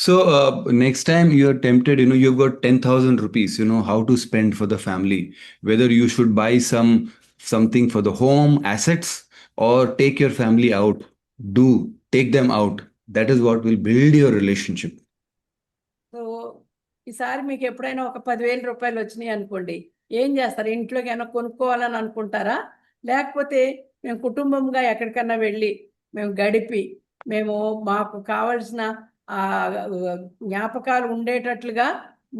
So next time you're tempted, you've got 10,000 rupees, how to spend for the family, whether you should buy something for the home, assets, or take your family out. Do take them out. That is what will build your relationship. So ఈసారి మీకు ఎప్పుడైనా ఒక 10,000 రూపాయలు వచ్చినాయి అనుకోండి, ఏం చేస్తారు? ఇంట్లోకి ఏమైనా కొనుక్కోవాలని అనుకుంటారా? లేకపోతే మేము కుటుంబంగా ఎక్కడికన్నా వెళ్ళి మేము గడిపి మేము మాకు కావలసిన జ్ఞాపకాలు ఉండేటట్లుగా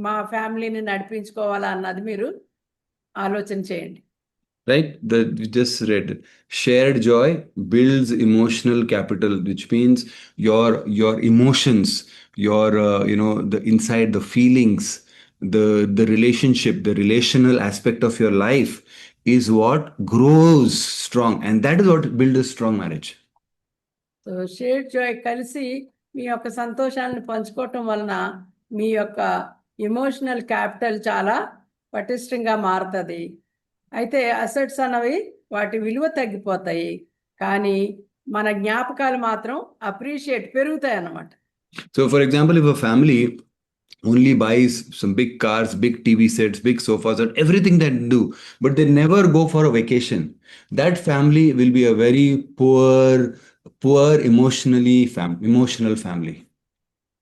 మా ఫ్యామిలీని నడిపించుకోవాలా అన్నది మీరు ఆలోచన చేయండి. Right, that we just read, shared joy builds emotional capital, which means your emotions, your the inside, the feelings, the relationship, the relational aspect of your life is what grows strong, and that is what builds a strong marriage. So share Joy కలిసి మీ యొక్క సంతోషాలను పంచుకోవటం వలన మీ యొక్క emotional capital చాలా పటిష్టంగా మారుతుంది. అయితే assets అన్నవి వాటి విలువ తగ్గిపోతాయి, కానీ మన జ్ఞాపకాలు మాత్రం పెరుగుతాయి అన్నమాట. So for example, if a family only buys some big cars, big TV sets, big sofas, and everything that they do, but they never go for a vacation, that family will be a very poor emotional family.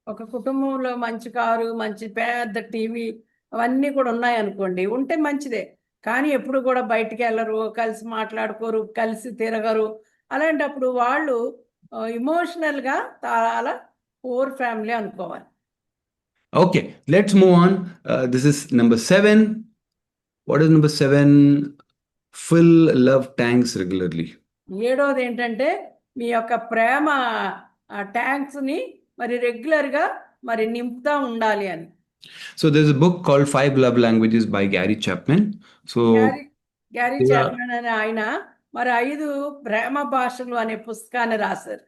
ఒక కుటుంబంలో మంచి car, మంచి పెద్ద TV అవన్నీ కూడా ఉన్నాయి అనుకోండి, ఉంటే మంచిదే. కానీ ఎప్పుడు కూడా బయటికి వెళ్ళరు, కలిసి మాట్లాడుకోరు, కలిసి తిరగరు. అలాంటప్పుడు వాళ్ళు ఎమోషనల్గా చాలా పూర్ ఫ్యామిలీ అనుకోవాలి. Okay, let's move on. This is number 7. What is number 7? Fill love tanks regularly. 7వది ఏంటంటే మీ యొక్క ప్రేమ ట్యాంక్స్ని మరి రెగ్యులర్గా మరి నింపుతా ఉండాలి అని. So there's a book called 5 Love Languages by Gary Chapman. So Gary Chapman అనే ఆయన మరి 5 ప్రేమ భాషలు అనే పుస్తకాన్ని రాశారు.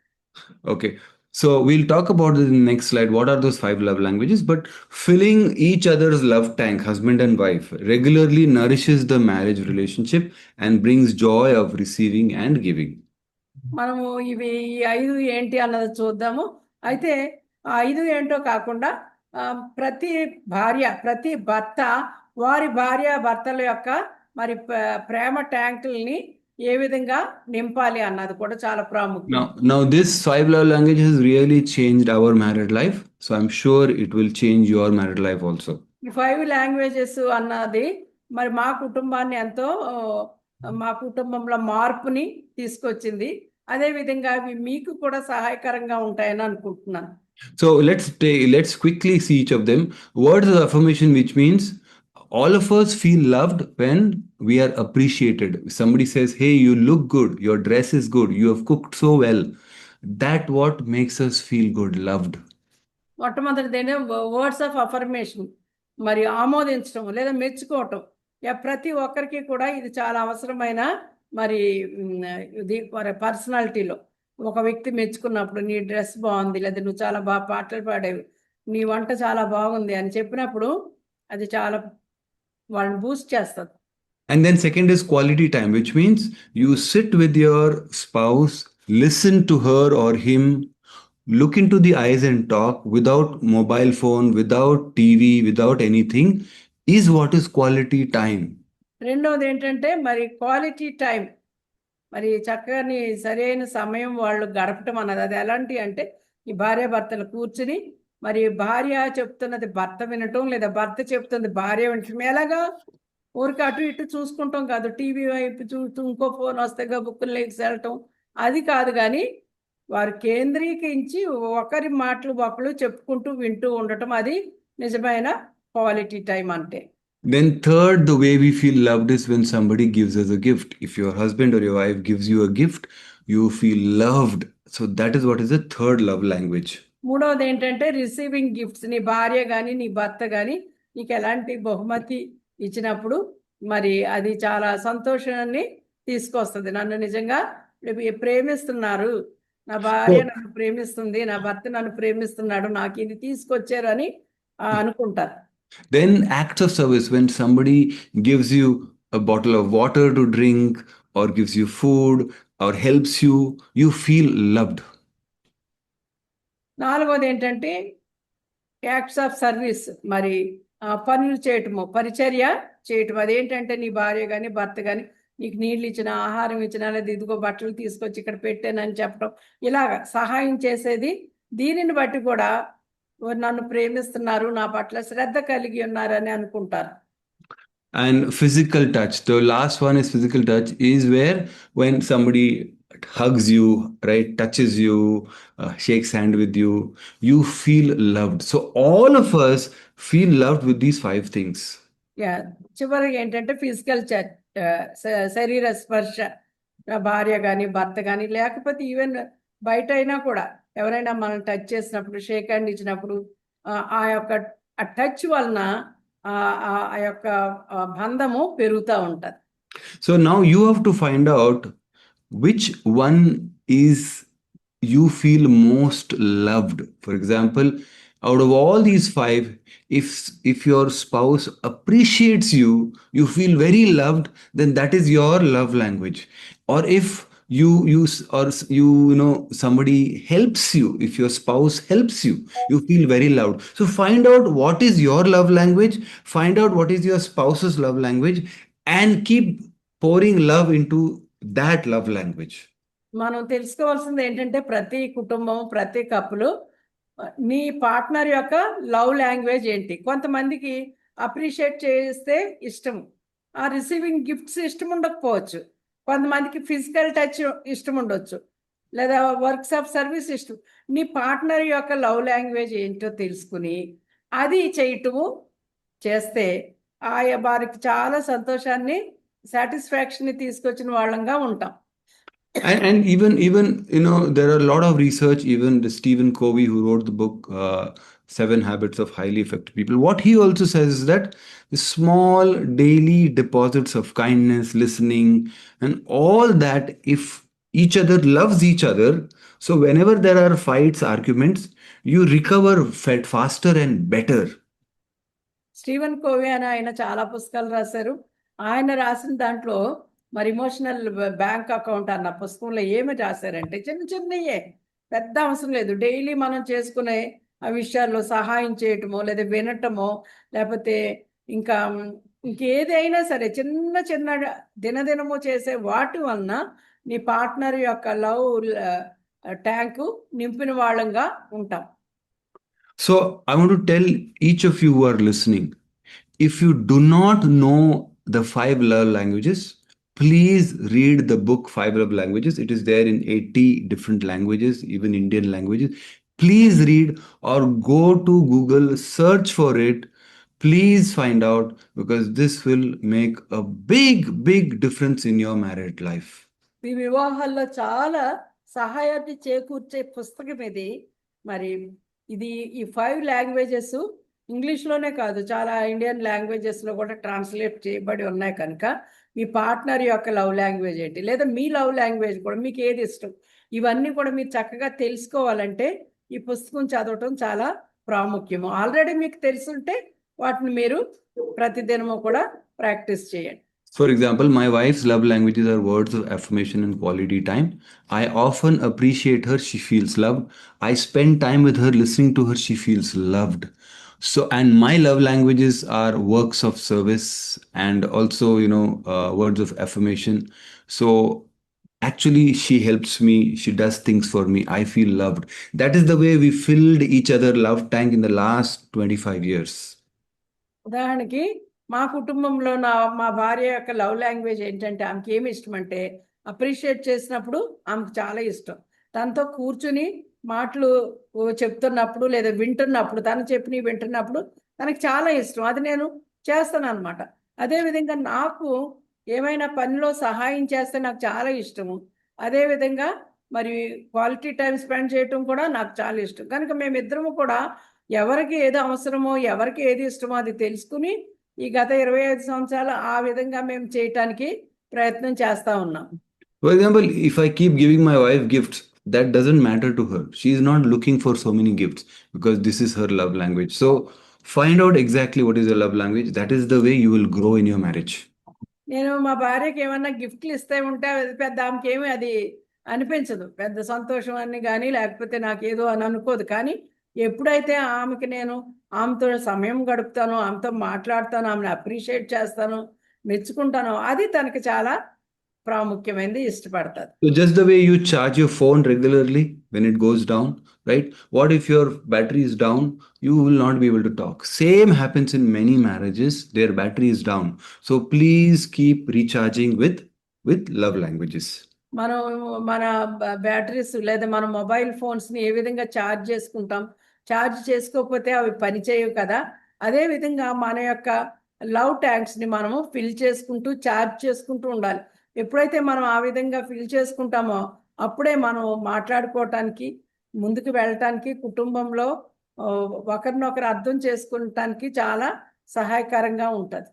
Okay, so we'll talk about this in the next slide. What are those 5 love languages? But filling each other's love tank, husband and wife, regularly nourishes the marriage relationship and brings joy of receiving and giving. మనము ఇవి 5 ఏంటి అన్నది చూద్దాము. అయితే ఆ 5 ఏంటో కాకుండా ప్రతి భార్య, ప్రతి భర్త వారి భర్తల యొక్క మరి ప్రేమ ట్యాంకుల్ని ఏ విధంగా నింపాలి అన్నది కూడా చాలా ప్రాముఖ్యం. Now this 5 love languages has really changed our married life, so I'm sure it will change your married life also. ఈ 5 లాంగ్వేజెస్ అన్నది మరి మా కుటుంబాన్ని ఎంతో మా కుటుంబంలో మార్పుని తీసుకొచ్చింది. అదే విధంగా అవి మీకు కూడా సహాయకరంగా ఉంటాయని అనుకుంటున్నాను. So let's quickly see each of them. Words of affirmation, which means all of us feel loved when we are appreciated. Somebody says, hey, you look good, your dress is good, you have cooked so well. That what makes us feel good, loved. మొట్టమొదటిదేనే words of affirmation, మరి ఆమోదించడం లేదా మెచ్చుకోవటం. ప్రతి ఒక్కరికి కూడా ఇది చాలా అవసరమైన మరి ఇది పర్సనాలిటీలో. ఒక వ్యక్తి మెచ్చుకున్నప్పుడు నీ డ్రెస్ బాగుంది, లేదా నువ్వు చాలా బాగా పాటలు పాడేవి, నీ వంట చాలా బాగుంది అని చెప్పినప్పుడు అది చాలా వాళ్ళని బూస్ట్ చేస్తుంది. And then second is quality time, which means you sit with your spouse, listen to her or him, look into the eyes and talk without mobile phone, without TV, without anything, is what is quality time. రెండవది ఏంటంటే మరి quality time, మరి చక్కని సరైన సమయం వాళ్ళు గడపటం అన్నది. అది ఎలాంటి అంటే ఈ భార్య భర్తలు కూర్చుని మరి భార్య చెప్తున్నది భర్త వినటం, లేదా భర్త చెప్తున్నది భార్య వినటం. ఎలాగా ఊరికి అటు ఇటు చూసుకుంటాం కాదు, టీవీ వైపు చూస్తూ ఇంకో ఫోన్ వస్తే బుక్కులు లేచి వెళ్ళటం అది కాదు, కానీ వారు కేంద్రీకరించి ఒకరి మాటలు ఒకరు చెప్పుకుంటూ వింటూ ఉండటం, అది నిజమైన క్వాలిటీ టైం అంటే. Then third, the way we feel loved is when somebody gives us a gift. If your husband or your wife gives you a gift, you feel loved. So that is what is the third love language. మూడవది ఏంటంటే receiving gifts. నీ భార్య కానీ నీ భర్త కానీ నీకు ఎలాంటి బహుమతి ఇచ్చినప్పుడు మరి అది చాలా సంతోషాన్ని తీసుకొస్తుంది. నన్ను నిజంగా ప్రేమిస్తున్నారు, నా భార్య నన్ను ప్రేమిస్తుంది, నా భర్త నన్ను ప్రేమిస్తున్నాడు, నాకు ఇది తీసుకొచ్చారు అని అనుకుంటారు. Then acts of service, when somebody gives you a bottle of water to drink or gives you food or helps you, you feel loved. నాలుగోది ఏంటంటే యాక్ట్స్ ఆఫ్ సర్వీస్, మరి పనులు చేయటము, పరిచర్య చేయటం. అదేంటంటే నీ భార్య కానీ భర్త కానీ నీకు నీళ్ళు ఇచ్చిన, ఆహారం ఇచ్చినా, లేదా ఇదిగో బట్టలు తీసుకొచ్చి ఇక్కడ పెట్టానని చెప్పడం, ఇలాగ సహాయం చేసేది. దీనిని బట్టి కూడా నన్ను ప్రేమిస్తున్నారు, నా పట్ల శ్రద్ధ కలిగి ఉన్నారని అనుకుంటారు. And physical touch, the last one is physical touch, is where when somebody hugs you, right, touches you, shakes hand with you, you feel loved. So all of us feel loved with these five things. చివరికి ఏంటంటే physical శరీర స్పర్శ, నా భార్య కానీ భర్త కానీ, లేకపోతే ఈవెన్ బయట అయినా కూడా ఎవరైనా మనం టచ్ చేసినప్పుడు, షేక్ హ్యాండ్ ఇచ్చినప్పుడు, ఆ యొక్క ఆ టచ్ వలన ఆ యొక్క బంధము పెరుగుతూ ఉంటుంది. So now you have to find out which one is you feel most loved. For example, out of all these five, if your spouse appreciates you, you feel very loved, then that is your love language. Or if you know somebody helps you, if your spouse helps you, you feel very loved. So find out what is your love language, find out what is your spouse's love language, and keep pouring love into that love language. మనం తెలుసుకోవాల్సింది ఏంటంటే ప్రతి కుటుంబం, ప్రతి కప్పులు నీ partner యొక్క love language ఏంటి. కొంతమందికి అప్రిషియేట్ చేస్తే ఇష్టం, ఆ రిసీవింగ్ గిఫ్ట్స్ ఇష్టం ఉండకపోవచ్చు. కొంతమందికి ఫిజికల్ టచ్ ఇష్టం ఉండొచ్చు, లేదా వర్క్స్ ఆఫ్ సర్వీస్ ఇష్టం. నీ పార్ట్నర్ యొక్క లవ్ లాంగ్వేజ్ ఏంటో తెలుసుకుని అది చేయటము చేస్తే వారికి చాలా సంతోషాన్ని, సాటిస్ఫాక్షన్ని తీసుకొచ్చిన వాళ్ళంగా ఉంటాం. And even you know there are a lot of research, even the Stephen Covey who wrote the book 7 Habits of Highly Effective People, what he also says is that the small daily deposits of kindness, listening, and all that, if each other loves each other, so whenever there are fights, arguments, you recover faster and better. Steven Covey అని ఆయన చాలా పుస్తకాలు రాశారు. ఆయన రాసిన దాంట్లో మరి emotional bank account అన్న పుస్తకంలో ఏమి రాశారంటే, చిన్న చిన్నయే, పెద్ద అవసరం లేదు, డైలీ మనం చేసుకునే ఆ విషయాల్లో సహాయం చేయటమో, లేదా వినటమో, లేకపోతే ఇంకా ఇంకేదైనా సరే చిన్న చిన్న దినదినము చేసే వాటి వలన నీ పార్ట్నర్ యొక్క లవ్ ట్యాంకు నింపిన వాళ్ళంగా ఉంటాం. So I want to tell each of you who are listening, if you do not know the 5 love languages, please read the book 5 love languages. It is there in 80 different languages, even Indian languages. Please read, or go to Google, search for it. Please find out, because this will make a big difference in your married life. ఈ వివాహాల్లో చాలా సహాయాన్ని చేకూర్చే పుస్తకం ఇది. మరి ఇది ఈ 5 languages ఇంగ్లీష్లోనే కాదు, చాలా ఇండియన్ లాంగ్వేజెస్లో కూడా ట్రాన్స్లేట్ చేయబడి ఉన్నాయి. కనుక మీ పార్ట్నర్ యొక్క లవ్ లాంగ్వేజ్ ఏంటి, లేదా మీ లవ్ లాంగ్వేజ్ కూడా మీకు ఏది ఇష్టం, ఇవన్నీ కూడా మీరు చక్కగా తెలుసుకోవాలంటే ఈ పుస్తకం చదవటం చాలా ప్రాముఖ్యము. ఆల్రెడీ మీకు తెలుసుంటే వాటిని మీరు ప్రతిదినము కూడా ప్రాక్టీస్ చేయండి. For example, my wife's love languages are words of affirmation and quality time. I often appreciate her, she feels loved. I spend time with her, listening to her, she feels loved. So, and my love languages are works of service and also, words of affirmation. So, actually, she helps me, she does things for me, I feel loved. That is the way we filled each other love tank in the last 25 years. ఉదాహరణకి మా కుటుంబంలో మా భార్య యొక్క love language ఏంటంటే, ఆమెకి ఏమి ఇష్టం అంటే అప్రిషియేట్ చేసినప్పుడు ఆమెకు చాలా ఇష్టం. తనతో కూర్చుని మాటలు చెప్తున్నప్పుడు, లేదా వింటున్నప్పుడు, తను చెప్పి వింటున్నప్పుడు తనకు చాలా ఇష్టం. అది నేను చేస్తాను అనమాట. అదేవిధంగా నాకు ఏమైనా పనిలో సహాయం చేస్తే నాకు చాలా ఇష్టము. అదేవిధంగా మరి క్వాలిటీ టైం స్పెండ్ చేయటం కూడా నాకు చాలా ఇష్టం. కనుక మేమిద్దరము కూడా ఎవరికి ఏది అవసరమో, ఎవరికి ఏది ఇష్టమో అది తెలుసుకుని ఈ గత 25 సంవత్సరాలు ఆ విధంగా మేము చేయటానికి ప్రయత్నం చేస్తా ఉన్నాం. For example, if I keep giving my wife gifts, that doesn't matter to her. She is not looking for so many gifts, because this is her love language. So find out exactly what is your love language. That is the way you will grow in your marriage. నేను మా భార్యకి ఏమన్నా గిఫ్ట్లు ఇస్తే ఉంటే పెద్ద ఆమెకి ఏమి అది అనిపించదు, పెద్ద సంతోషం అని కానీ, లేకపోతే నాకేదో అని అనుకోదు. కానీ ఎప్పుడైతే ఆమెకి నేను ఆమెతో సమయం గడుపుతానో, ఆమెతో మాట్లాడతానో, ఆమెను అప్రిషియేట్ చేస్తానో, మెచ్చుకుంటానో, అది తనకి చాలా ప్రాముఖ్యమైనది, ఇష్టపడతాది. So just the way you charge your phone regularly when it goes down, right? What if your battery is down? You will not be able to talk. Same happens in many marriages. Their battery is down. So please keep recharging with love languages. మనం మన batteries లేదా మన mobile ఫోన్స్ని ఏ విధంగా charge చేసుకుంటాం, charge చేసుకోకపోతే అవి పనిచేయవు కదా. అదేవిధంగా మన యొక్క లవ్ ట్యాంక్స్ని మనము ఫిల్ చేసుకుంటూ ఛార్జ్ చేసుకుంటూ ఉండాలి. ఎప్పుడైతే మనం ఆ విధంగా ఫిల్ చేసుకుంటామో అప్పుడే మనం మాట్లాడుకోవటానికి, ముందుకు వెళ్ళటానికి, కుటుంబంలో ఒకరినొకరు అర్థం చేసుకుంటానికి చాలా సహాయకరంగా ఉంటుంది.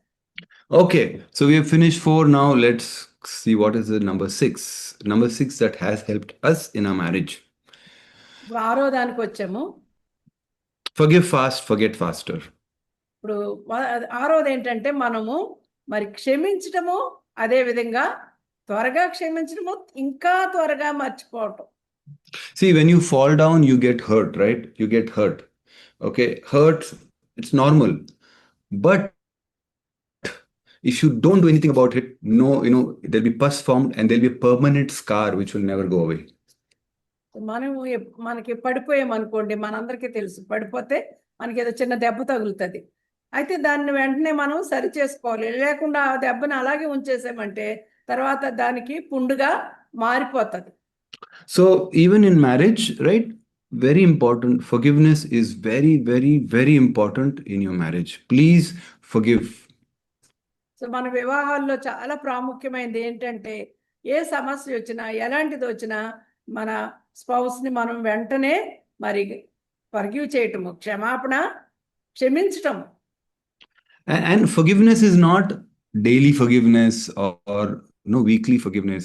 Okay, so we have finished 4. Now let's see what is the number 6. Number 6 that has helped us in our marriage. ఇప్పుడు ఆరో దానికి వచ్చాము. Forgive fast, forget faster. ఇప్పుడు ఆరోది ఏంటంటే మనము మరి క్షమించటము, అదే విధంగా త్వరగా క్షమించడము, ఇంకా త్వరగా మర్చిపోవటం. See, when you fall down, you get hurt, right? You get hurt. Okay, hurt, it's normal. But if you don't do anything about it, no, there'll be pus formed and there'll be a permanent scar which will never go away. మనము మనకి పడిపోయామనుకోండి, మనందరికీ తెలుసు, పడిపోతే మనకి ఏదో చిన్న దెబ్బ తగులుతుంది. అయితే దాన్ని వెంటనే మనం సరి చేసుకోవాలి. లేకుండా ఆ దెబ్బను అలాగే ఉంచేసామంటే తర్వాత దానికి పుండుగా మారిపోతుంది. So even in marriage, right? Very important. Forgiveness is very, very, very important in your marriage. Please forgive. So మన వివాహాల్లో చాలా ప్రాముఖ్యమైనది ఏంటంటే ఏ సమస్య వచ్చినా, ఎలాంటిది వచ్చినా మన స్పౌస్ని మనం వెంటనే మరి ఫర్గివ్ చేయటము, క్షమించటం. And forgiveness is not daily forgiveness or no weekly forgiveness.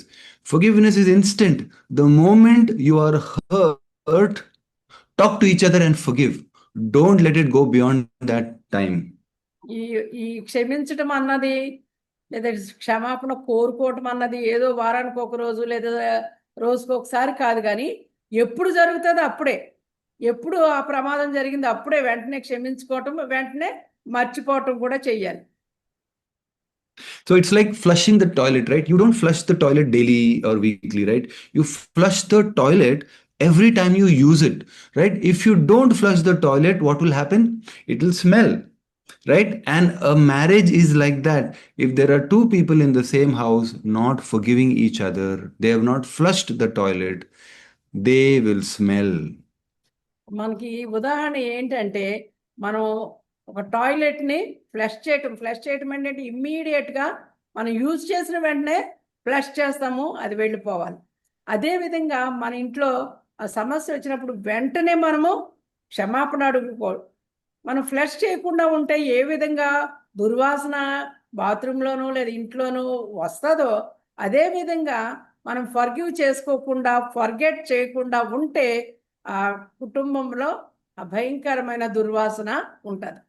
Forgiveness is instant. The moment you are hurt, talk to each other and forgive. Don't let it go beyond that time. ఈ క్షమించటం అన్నది లేదా క్షమాపణ కోరుకోవటం అన్నది ఏదో వారానికి ఒక రోజు లేదా రోజుకి ఒకసారి కాదు, కానీ ఎప్పుడు జరుగుతుందో అప్పుడే, ఎప్పుడు ఆ ప్రమాదం జరిగిందో అప్పుడే వెంటనే క్షమించుకోవటం, వెంటనే మర్చిపోవటం కూడా చెయ్యాలి. So it's like flushing the toilet, right? You don't flush the toilet daily or weekly, right? You flush the toilet every time you use it, right? If you don't flush the toilet, what will happen? It will smell, right? And a marriage is like that. If there are two people in the same house not forgiving each other, they have not flushed the toilet, they will smell. మనకి ఉదాహరణ ఏంటంటే మనం ఒక టాయిలెట్ని flush చేయటం అంటే ఇమ్మీడియట్గా మనం use చేసిన వెంటనే ఫ్లష్ చేస్తాము, అది వెళ్ళిపోవాలి. అదేవిధంగా మన ఇంట్లో ఆ సమస్య వచ్చినప్పుడు వెంటనే మనము క్షమాపణ అడుగుకోవాలి. మనం ఫ్లష్ చేయకుండా ఉంటే ఏ విధంగా దుర్వాసన బాత్రూంలోనూ లేదా ఇంట్లోనూ వస్తుందో, అదేవిధంగా మనం ఫర్గివ్ చేసుకోకుండా, ఫర్గెట్ చేయకుండా ఉంటే ఆ కుటుంబంలో భయంకరమైన దుర్వాసన ఉంటుంది.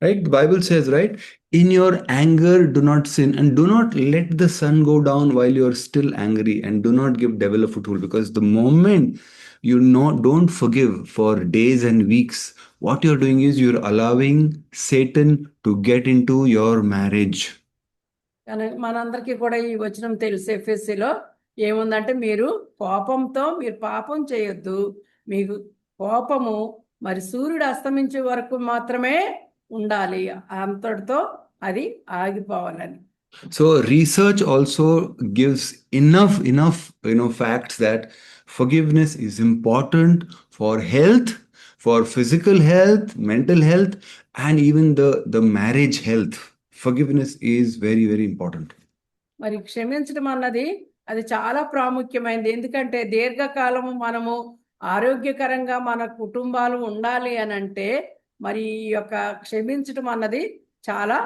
Right? The Bible says, right? In your anger, do not sin, and do not let the sun go down while you are still angry, and do not give devil a foothold, because the moment you don't forgive for days and weeks, what you're doing is you're allowing Satan to get into your marriage. కానీ మనందరికీ కూడా ఈ వచనం తెలుసు. ఎఫెసీలో ఏముందంటే మీరు పాపం చేయొద్దు, మీకు కోపము మరి సూర్యుడు అస్తమించే వరకు మాత్రమే ఉండాలి, అంతటితో అది ఆగిపోవాలని. So research also gives enough facts that forgiveness is important for health, for physical health, mental health, and even the marriage health. Forgiveness is very, very important. మరి క్షమించడం అన్నది అది చాలా ప్రాముఖ్యమైనది. ఎందుకంటే దీర్ఘకాలము మనము ఆరోగ్యకరంగా మన కుటుంబాలు ఉండాలి అని అంటే మరి ఈ యొక్క క్షమించడం అన్నది చాలా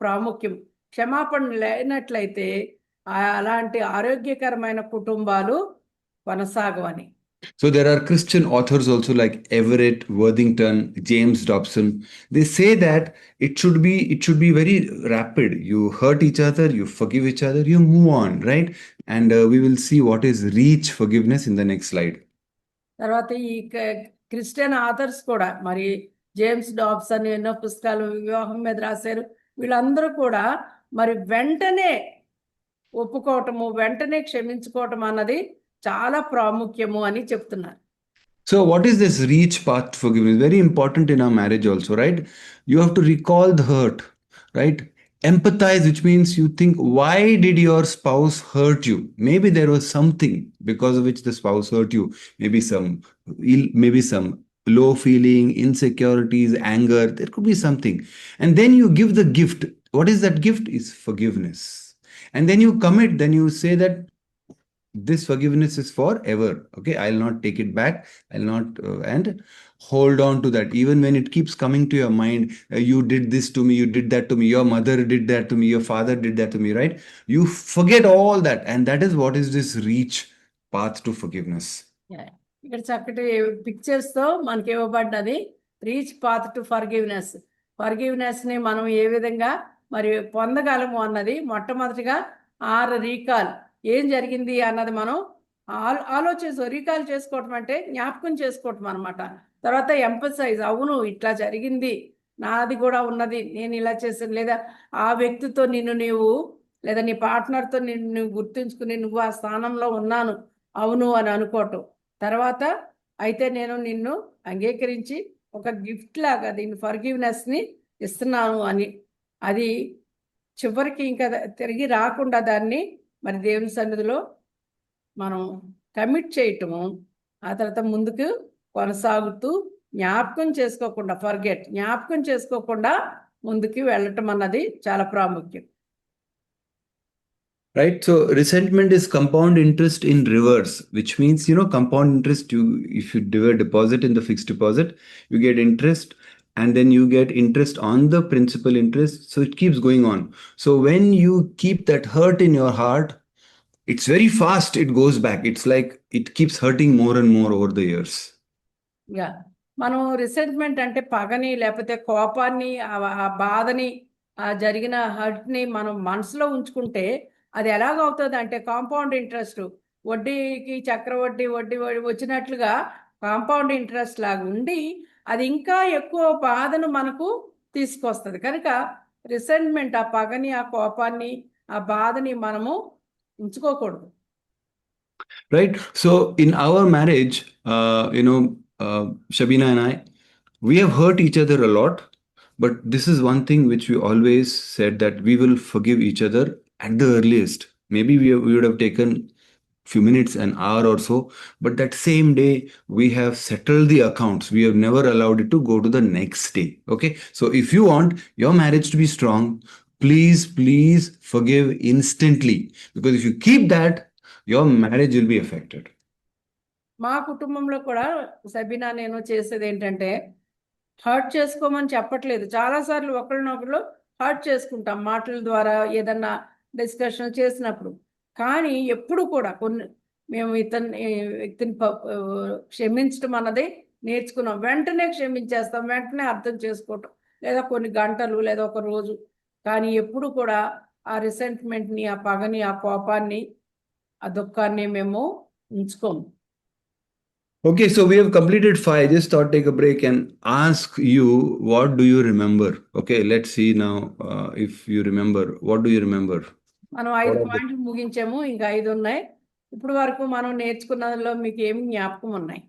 ప్రాముఖ్యం. క్షమాపణ లేనట్లయితే అలాంటి ఆరోగ్యకరమైన కుటుంబాలు కొనసాగవని. So there are Christian authors also like Everett Worthington, James Dobson. They say that it should be very rapid. You hurt each other, you forgive each other, you move on, right? And we will see what is reach forgiveness in the next slide. తర్వాత ఈ Christian authors కూడా మరి James Dobson ఎన్నో పుస్తకాలు వివాహం మీద రాశారు. వీళ్ళందరూ కూడా మరి వెంటనే ఒప్పుకోవటము, వెంటనే క్షమించుకోవటం అన్నది చాలా ప్రాముఖ్యము అని చెప్తున్నారు. So, what is this reach path to forgiveness? Very important in our marriage, also, right? You have to recall the hurt, right? Empathize, which means you think, why did your spouse hurt you? Maybe there was something because of which the spouse hurt you. Maybe some low feeling, insecurities, anger. There could be something. And then you give the gift. What is that gift? Is forgiveness. And then you commit, then you say that this forgiveness is forever. Okay, I'll not take it back. I'll not and hold on to that. Even when it keeps coming to your mind, you did this to me, you did that to me, your mother did that to me, your father did that to me, right? You forget all that. And that is what is this reach path to forgiveness. ఇక్కడ చక్కటి pictures తో మనకి ఇవ్వబడ్డది reach path to forgiveness. Forgiveness ని మనం ఏ విధంగా మరి పొందగలము అన్నది మొట్టమొదటిగా రీకాల్, ఏం జరిగింది అన్నది మనం రీకాల్ చేసుకోవటం అంటే జ్ఞాపకం చేసుకోవటం అనమాట. తర్వాత ఎంపసైజ్, అవును ఇట్లా జరిగింది, నాది కూడా ఉన్నది, నేను ఇలా చేశాను, లేదా ఆ వ్యక్తితో నీవు లేదా నీ పార్ట్నర్తో నువ్వు గుర్తుంచుకుని నువ్వు ఆ స్థానంలో ఉన్నాను, అవును అని అనుకోవటం. తర్వాత అయితే నేను నిన్ను అంగీకరించి ఒక గిఫ్ట్ లాగా దీన్ని ఫర్గివ్నెస్ని ఇస్తున్నాను అని, అది చివరికి ఇంకా తిరిగి రాకుండా దాన్ని మరి దేవుని సన్నిధిలో మనం కమిట్ చేయటము, ఆ తర్వాత ముందుకు కొనసాగుతూ జ్ఞాపకం చేసుకోకుండా ముందుకు వెళ్ళటం అన్నది చాలా ప్రాముఖ్యం. Right, so resentment is compound interest in reverse, which means, compound interest, if you do a deposit in the fixed deposit, you get interest, and then you get interest on the principal interest, so it keeps going on. So when you keep that hurt in your heart, it's very fast, it goes back. It's like it keeps hurting more and more over the years. మనం resentment అంటే పగని, లేకపోతే కోపాన్ని, ఆ బాధని, ఆ జరిగిన హర్ట్ని మనం మనసులో ఉంచుకుంటే అది ఎలాగవుతుంది అంటే కాంపౌండ్ ఇంట్రెస్ట్, వడ్డీకి చక్రవడ్డీ వడ్డీ వచ్చినట్లుగా కాంపౌండ్ ఇంట్రెస్ట్ లాగా ఉండి అది ఇంకా ఎక్కువ బాధను మనకు తీసుకొస్తుంది. కనుక రిసెంట్మెంట్, ఆ పగని, ఆ కోపాన్ని, ఆ బాధని మనము ఉంచుకోకూడదు. Right. So in our marriage, Shabina and I, we have hurt each other a lot, but this is one thing which we always said, that we will forgive each other at the earliest. Maybe we would have taken few minutes, an hour or so, but that same day we have settled the accounts. We have never allowed it to go to the next day. Okay, so if you want your marriage to be strong, please forgive instantly, because if you keep that, your marriage will be affected. మా కుటుంబంలో కూడా సబీనా నేను చేసేది ఏంటంటే, hurt చేసుకోమని చెప్పట్లేదు. చాలాసార్లు ఒకరినొకరు హర్ట్ చేసుకుంటాం మాటల ద్వారా, ఏదన్నా డిస్కషన్ చేసినప్పుడు. కానీ ఎప్పుడు కూడా మేము వ్యక్తిని క్షమించడం అన్నది నేర్చుకున్నాం. వెంటనే క్షమించేస్తాం, వెంటనే అర్థం చేసుకోవటం, లేదా కొన్ని గంటలు లేదా ఒక రోజు. కానీ ఎప్పుడు కూడా ఆ రిసెంట్మెంట్ని, ఆ పగని, ఆ కోపాన్ని, ఆ దుఃఖాన్ని మేము ఉంచుకోము. Okay, so we have completed 5. Just thought take a break and ask you, what do you remember? Okay, let's see now if you remember. What do you remember? మనం 5 పాయింట్లు ముగించాము, ఇంకా 5 ఉన్నాయి. ఇప్పుడు వరకు మనం నేర్చుకున్నలో మీకు ఏమి జ్ఞాపకం ఉన్నాయి?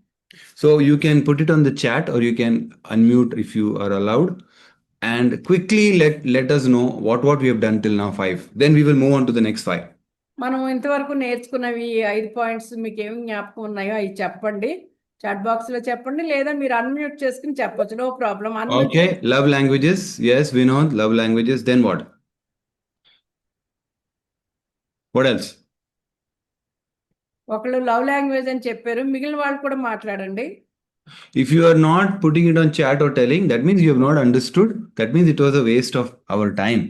So you can put it on the chat, or you can unmute if you are allowed, and quickly let us know what we have done till now 5. Then we will move on to the next 5. మనం ఇంతవరకు నేర్చుకున్నవి 5 points మీకు ఏమి జ్ఞాపకం ఉన్నాయో అవి చెప్పండి. Chat box లో చెప్పండి, లేదా మీరు అన్మ్యూట్ చేసుకుని చెప్పొచ్చు, no problem. Okay, love languages. Yes, Vinod, love languages. Then what? What else? ఒకళ్ళు లవ్ లాంగ్వేజ్ అని చెప్పారు, మిగిలిన వాళ్ళు కూడా మాట్లాడండి. If you are not putting it on chat or telling, that means you have not understood. That means it was a waste of our time.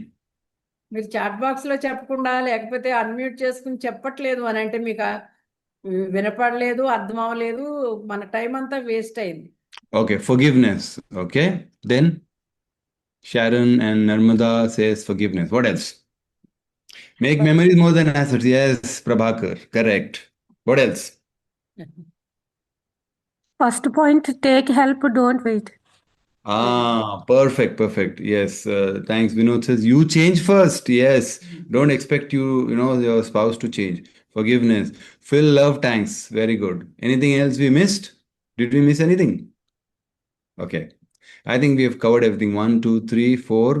మీరు chat box లో చెప్పకుండా, లేకపోతే అన్మ్యూట్ చేసుకుని చెప్పట్లేదు అని అంటే మీకు వినపడలేదు, అర్థం అవ్వలేదు, మన టైం అంతా వేస్ట్ అయింది. Okay, forgiveness. Okay, then Sharon and Narmada says forgiveness. What else? Make memories more than assets. Yes, Prabhakar, correct. What else? First point, take help, don't wait. Perfect. Yes, thanks. Vinod says you change first. Yes, don't expect your spouse to change. Forgiveness, fill love tanks. Very good. Anything else we missed? Did we miss anything? Okay, I think we have covered everything. One, two, three, four.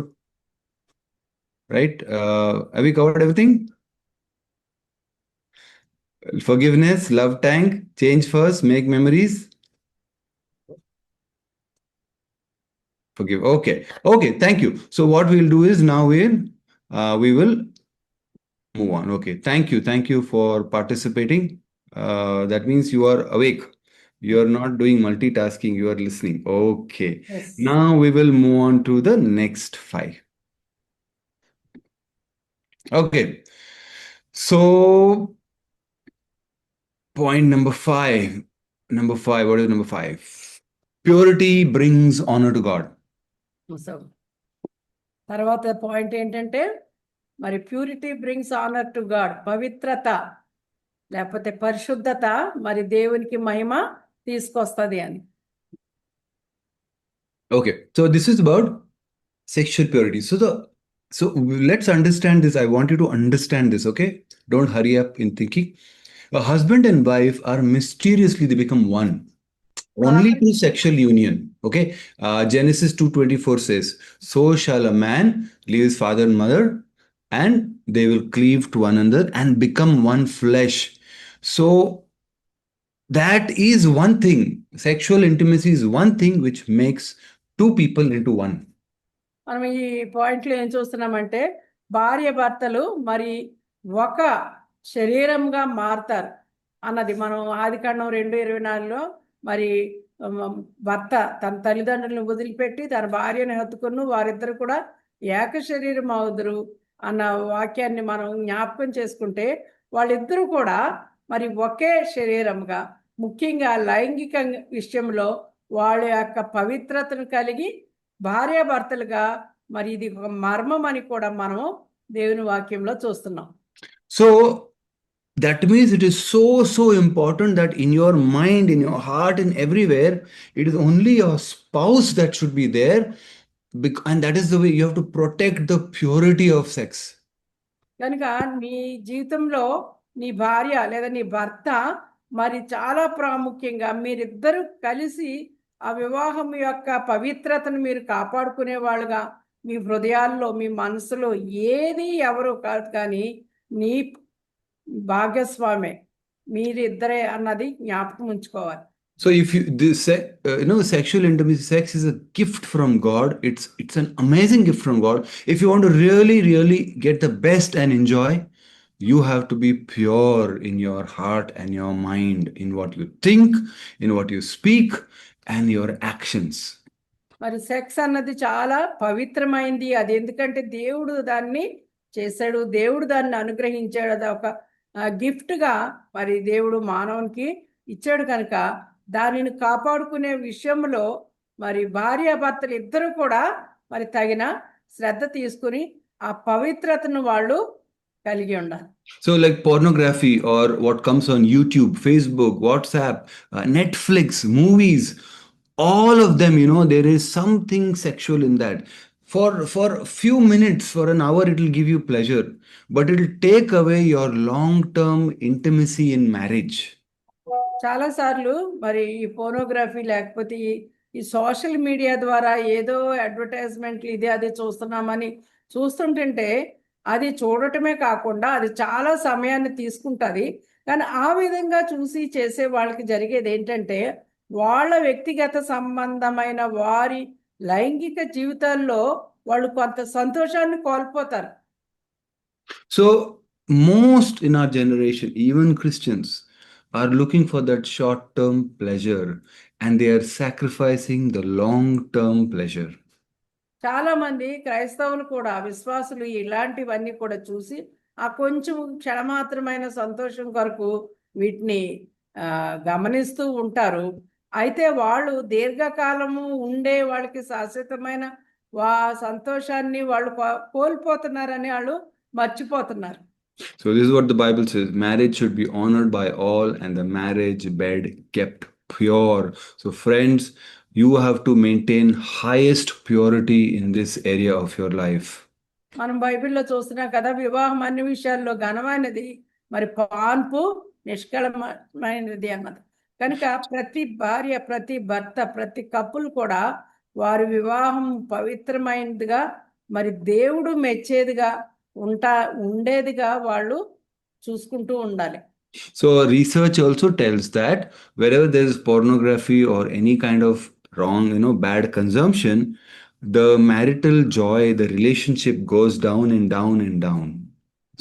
Right? Have we covered everything? Forgiveness, love tank, change first, make memories. Forgive. Okay. Thank you. So what we'll do is now we will move on. Okay. Thank you for participating. That means you are awake. You are not doing multitasking. You are listening. Okay. Yes. Now we will move on to the next five. Okay. So point number five. Number five. What is number five? Purity brings honor to God. So తర్వాత point ఏంటంటే మరి purity brings honour to God, పవిత్రత లేకపోతే పరిశుద్ధత మరి దేవునికి మహిమ తీసుకొస్తుంది అని. Okay, so this is about sexual purity. So let's understand this. I want you to understand this, okay? Don't hurry up in thinking. A husband and wife are mysteriously they become one. Only through sexual union. Okay. Genesis 2:24 says, so shall a man leave his father and mother, and they will cleave to one another and become one flesh. So that is one thing. Sexual intimacy is one thing which makes two people into one. మనం ఈ పాయింట్లో ఏం చూస్తున్నామంటే భార్య భర్తలు మరి ఒక శరీరంగా మారుతారు అన్నది మనం ఆదికాండం 2:24లో మరి భర్త తన తల్లిదండ్రులను వదిలిపెట్టి తన భార్యను హత్తుకుని వారిద్దరు కూడా ఏక శరీరం అవుదురు అన్న వాక్యాన్ని మనం జ్ఞాపకం చేసుకుంటే వాళ్ళిద్దరూ కూడా మరి ఒకే శరీరంగా ముఖ్యంగా లైంగిక విషయంలో వాళ్ళ యొక్క పవిత్రతను కలిగి భార్యాభర్తలుగా మరి ఇది ఒక మర్మం అని కూడా మనం దేవుని వాక్యంలో చూస్తున్నాం. So that means it is so important that in your mind, in your heart, and everywhere, it is only your spouse that should be there, and that is the way you have to protect the purity of sex. కనుక నీ జీవితంలో నీ భార్య లేదా నీ భర్త మరి చాలా ప్రాముఖ్యంగా మీరిద్దరూ కలిసి ఆ వివాహం యొక్క పవిత్రతను మీరు కాపాడుకునే వాళ్ళుగా మీ హృదయాల్లో మీ మనసులో ఏది ఎవరు కాదు కానీ నీ భాగస్వామే మీరిద్దరే అన్నది జ్ఞాపకం ఉంచుకోవాలి. So if sexual intimacy, sex is a gift from God. It's an amazing gift from God. If you want to really get the best and enjoy, you have to be pure in your heart and your mind, in what you think, in what you speak, and your actions. మరి sex అన్నది చాలా పవిత్రమైంది. అది ఎందుకంటే దేవుడు దాన్ని చేశాడు, దేవుడు దాన్ని అనుగ్రహించాడు. అది ఒక గిఫ్ట్గా మరి దేవుడు మానవునికి ఇచ్చాడు. కనుక దానిని కాపాడుకునే విషయంలో మరి భార్యాభర్తలు ఇద్దరు కూడా మరి తగిన శ్రద్ధ తీసుకుని ఆ పవిత్రతను వాళ్ళు కలిగి ఉండాలి. So like pornography or what comes on YouTube, Facebook, WhatsApp, Netflix, movies, all of them, there is something sexual in that. For a few minutes, for an hour, it will give you pleasure, but it will take away your long-term intimacy in marriage. చాలా సార్లు మరి ఈ pornography లేకపోతే ఈ social media ద్వారా ఏదో అడ్వర్టైజ్మెంట్లు ఇది అది చూస్తున్నామని చూస్తుంటే అది చూడటమే కాకుండా అది చాలా సమయాన్ని తీసుకుంటుంది. కానీ ఆ విధంగా చూసి చేసే వాళ్ళకి జరిగేది ఏంటంటే వాళ్ళ వ్యక్తిగత సంబంధమైన వారి లైంగిక జీవితాల్లో వాళ్ళు కొంత సంతోషాన్ని కోల్పోతారు. So most in our generation, even Christians, are looking for that short-term pleasure, and they are sacrificing the long-term pleasure. చాలా మంది క్రైస్తవులు కూడా విశ్వాసులు ఇలాంటివన్నీ కూడా చూసి ఆ కొంచెం క్షణమాత్రమైన సంతోషం కొరకు వీటిని గమనిస్తూ ఉంటారు. అయితే వాళ్ళు దీర్ఘకాలము ఉండే వాళ్ళకి శాశ్వతమైన సంతోషాన్ని వాళ్ళు కోల్పోతున్నారని వాళ్ళు మర్చిపోతున్నారు. So this is what the Bible says. Marriage should be honored by all and the marriage bed kept pure. So, friends, you have to maintain highest purity in this area of your life. మనం బైబిల్లో చూస్తున్నాం కదా, వివాహం అన్ని విషయాల్లో ఘనమైనది, మరి పాన్పు నిష్కళమైనది అన్నది. కనుక ప్రతి భార్య, ప్రతి భర్త, ప్రతి కప్పులు కూడా వారి వివాహం పవిత్రమైనదిగా, మరి దేవుడు మెచ్చేదిగా ఉండేదిగా వాళ్ళు చూసుకుంటూ ఉండాలి. So research also tells that wherever there is pornography or any kind of wrong, bad consumption, the marital joy, the relationship goes down and down and down.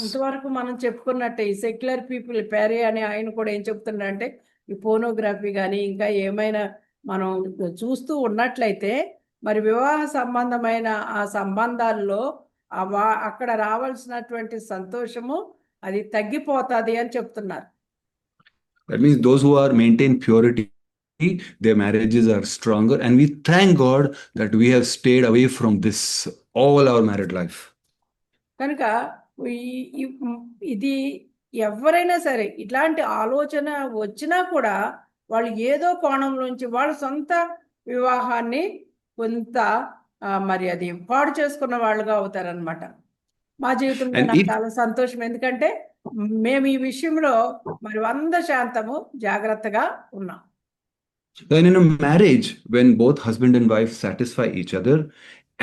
ఇంతవరకు మనం చెప్పుకున్నట్టే ఈ సెక్యులర్ పీపుల్ పేరే అని ఆయన కూడా ఏం చెప్తున్నారంటే, ఈ పోర్నోగ్రఫీ కానీ ఇంకా ఏమైనా మనం చూస్తూ ఉన్నట్లయితే మరి వివాహ సంబంధమైన ఆ సంబంధాల్లో అక్కడ రావాల్సినటువంటి సంతోషము అది తగ్గిపోతుంది అని చెప్తున్నారు. That means those who are maintain purity, their marriages are stronger, and we thank God that we have stayed away from this all our married life. కనుక ఇది ఎవరైనా సరే ఇట్లాంటి ఆలోచన వచ్చినా కూడా వాళ్ళు ఏదో కోణంలోంచి వాళ్ళ సొంత వివాహాన్ని కొంత మరి అది పాడు చేసుకున్న వాళ్ళుగా అవుతారనమాట. మా జీవితంలో నాకు చాలా సంతోషం, ఎందుకంటే మేము ఈ విషయంలో మరి 100% జాగ్రత్తగా ఉన్నాం. Then in a marriage, when both husband and wife satisfy each other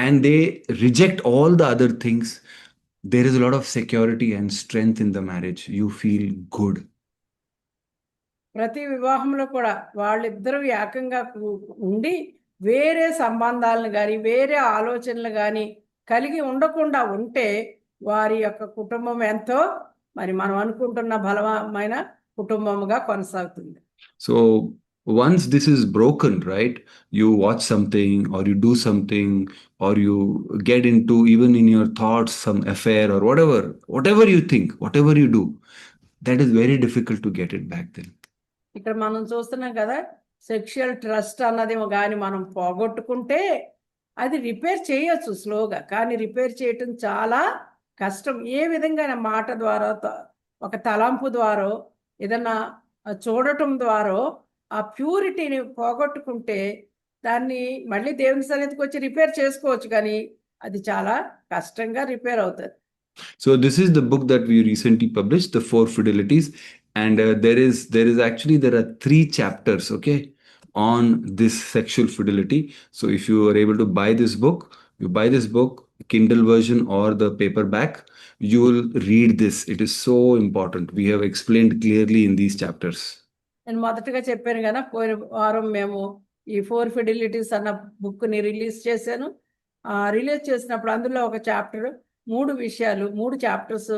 and they reject all the other things, there is a lot of security and strength in the marriage. You feel good. ప్రతి వివాహంలో కూడా వాళ్ళిద్దరూ ఏకంగా ఉండి వేరే సంబంధాలను కానీ వేరే ఆలోచనలు కానీ కలిగి ఉండకుండా ఉంటే వారి యొక్క కుటుంబం ఎంతో మరి మనం అనుకుంటున్న బలమైన కుటుంబముగా కొనసాగుతుంది. So once this is broken, right, you watch something or you do something or you get into, even in your thoughts, some affair or whatever you think, whatever you do, that is very difficult to get it back then. ఇక్కడ మనం చూస్తున్నాం కదా, sexual trust అన్నది కానీ మనం పోగొట్టుకుంటే అది repair చేయొచ్చు స్లోగా, కానీ రిపేర్ చేయటం చాలా కష్టం. ఏ విధంగా మాట ద్వారా, ఒక తలంపు ద్వారా, ఏదన్నా చూడటం ద్వారా ఆ ప్యూరిటీని పోగొట్టుకుంటే దాన్ని మళ్ళీ దేవుని సన్నిధికి వచ్చి రిపేర్ చేసుకోవచ్చు, కానీ అది చాలా కష్టంగా రిపేర్ అవుతుంది. So this is the book that we recently published, The Four Fidelities, and there are 3 chapters, okay, on this sexual fidelity. So if you are able to buy this book, you buy this book, Kindle version or the paperback, you will read this. It is so important. We have explained clearly in these chapters. నేను మొదటగా చెప్పాను కదా, పోయిన వారం మేము ఈ 4 ఫిడిలిటీస్ అన్న బుక్ని రిలీజ్ చేశాను. రిలీజ్ చేసినప్పుడు అందులో ఒక చాప్టర్ 3 విషయాలు, 3 చాప్టర్స్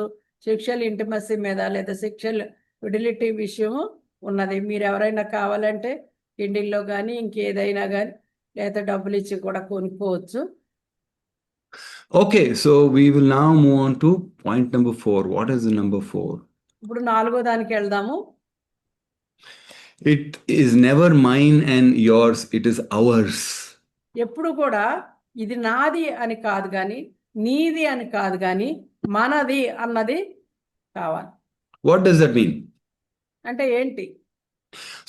సెక్షువల్ ఇంటిమసీ మీద లేదా సెక్షువల్ ఫిడిలిటీ విషయం ఉన్నది. మీరు ఎవరైనా కావాలంటే కిండిల్లో కానీ ఇంకేదైనా కానీ లేదా డబ్బులు ఇచ్చి కూడా కొనుక్కోవచ్చు. Okay, so we will now move on to point number 4. What is the number 4? ఇప్పుడు 4వ దానికి వెళ్దాము. It is never mine and yours, it is ours. ఎప్పుడు కూడా ఇది నాది అని కాదు కానీ, నీది అని కాదు కానీ, మనది అన్నది కావాలి. What does that mean? అంటే ఏంటి?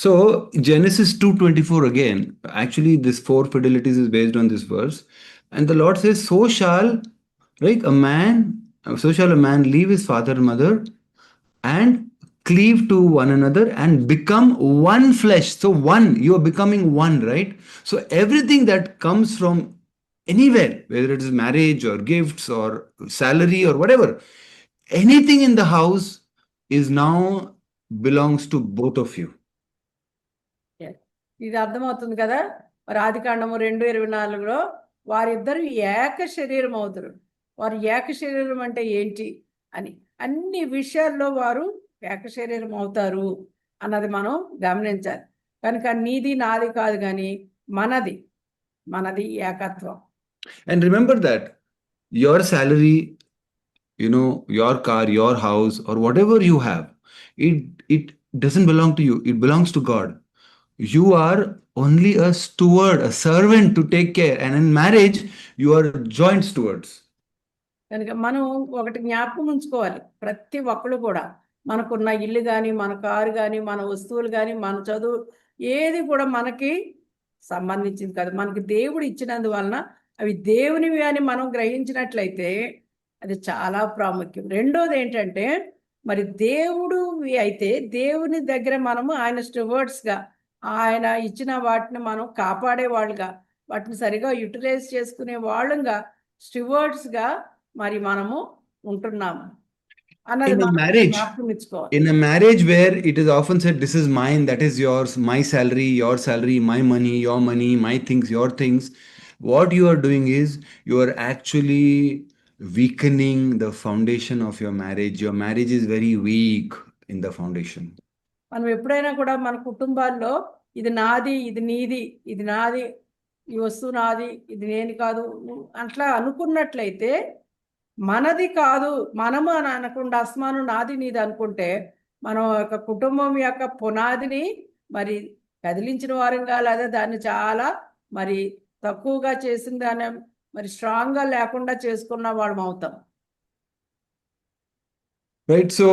So Genesis 2:24 again, actually this 4 fidelities is based on this verse, and the Lord says, so shall a man leave his father and mother and cleave to one another and become one flesh. So you are becoming one, right? So everything that comes from anywhere, whether it is marriage or gifts or salary or whatever, anything in the house is now belongs to both of you. ఇది అర్థమవుతుంది కదా. మరి ఆదికాండము 2:24లో వారిద్దరు ఏక శరీరం అవుతారు. వారు ఏక శరీరం అంటే ఏంటి అని, అన్ని విషయాల్లో వారు ఏక శరీరం అవుతారు అన్నది మనం గమనించాలి. కనుక నీది నాది కాదు కానీ మనది ఏకత్వం. And remember that your salary, your car, your house, or whatever you have, it doesn't belong to you. It belongs to God. You are only a steward, a servant to take care. And in marriage, you are joint stewards. కనుక మనం ఒకటి జ్ఞాపకం ఉంచుకోవాలి, ప్రతి ఒక్కరు కూడా మనకున్న ఇల్లు కానీ, మన కారు కానీ, మన వస్తువులు కానీ, మన చదువు ఏది కూడా మనకి సంబంధించింది కాదు. మనకి దేవుడు ఇచ్చినందువలన అవి దేవునివి అని మనం గ్రహించినట్లయితే అది చాలా ప్రాముఖ్యం. రెండోది ఏంటంటే మరి దేవుడువి అయితే దేవుని దగ్గర మనము ఆయన స్టూవర్డ్స్గా, ఆయన ఇచ్చిన వాటిని మనం కాపాడేవాళ్ళుగా, వాటిని సరిగా యూటిలైజ్ చేసుకునే వాళ్ళంగా, స్టూవర్డ్స్గా మరి మనము ఉంటున్నాము అన్నది In a మనం marriage, జ్ఞాపకం ఉంచుకోవాలి. in a marriage where it is often said, this is mine, that is yours, my salary, my money, my things, your things, what you are doing is you are actually weakening the foundation of your marriage. Your marriage is very weak in the foundation. మనం ఎప్పుడైనా కూడా మన కుటుంబాల్లో ఇది నాది, ఇది నీది, ఇది నాది, ఈ వస్తువు నాది, ఇది నేను కాదు అట్లా అనుకున్నట్లయితే మనది కాదు, మనము అని అనకుండా అస్మాను నాది నీది అనుకుంటే మనం యొక్క కుటుంబం యొక్క పునాదిని మరి కదిలించిన వారంగా, లేదా దాన్ని చాలా మరి తక్కువగా చేసిన దాన్ని మరి స్ట్రాంగ్గా లేకుండా చేసుకున్న వాళ్ళం అవుతాం. Right. So,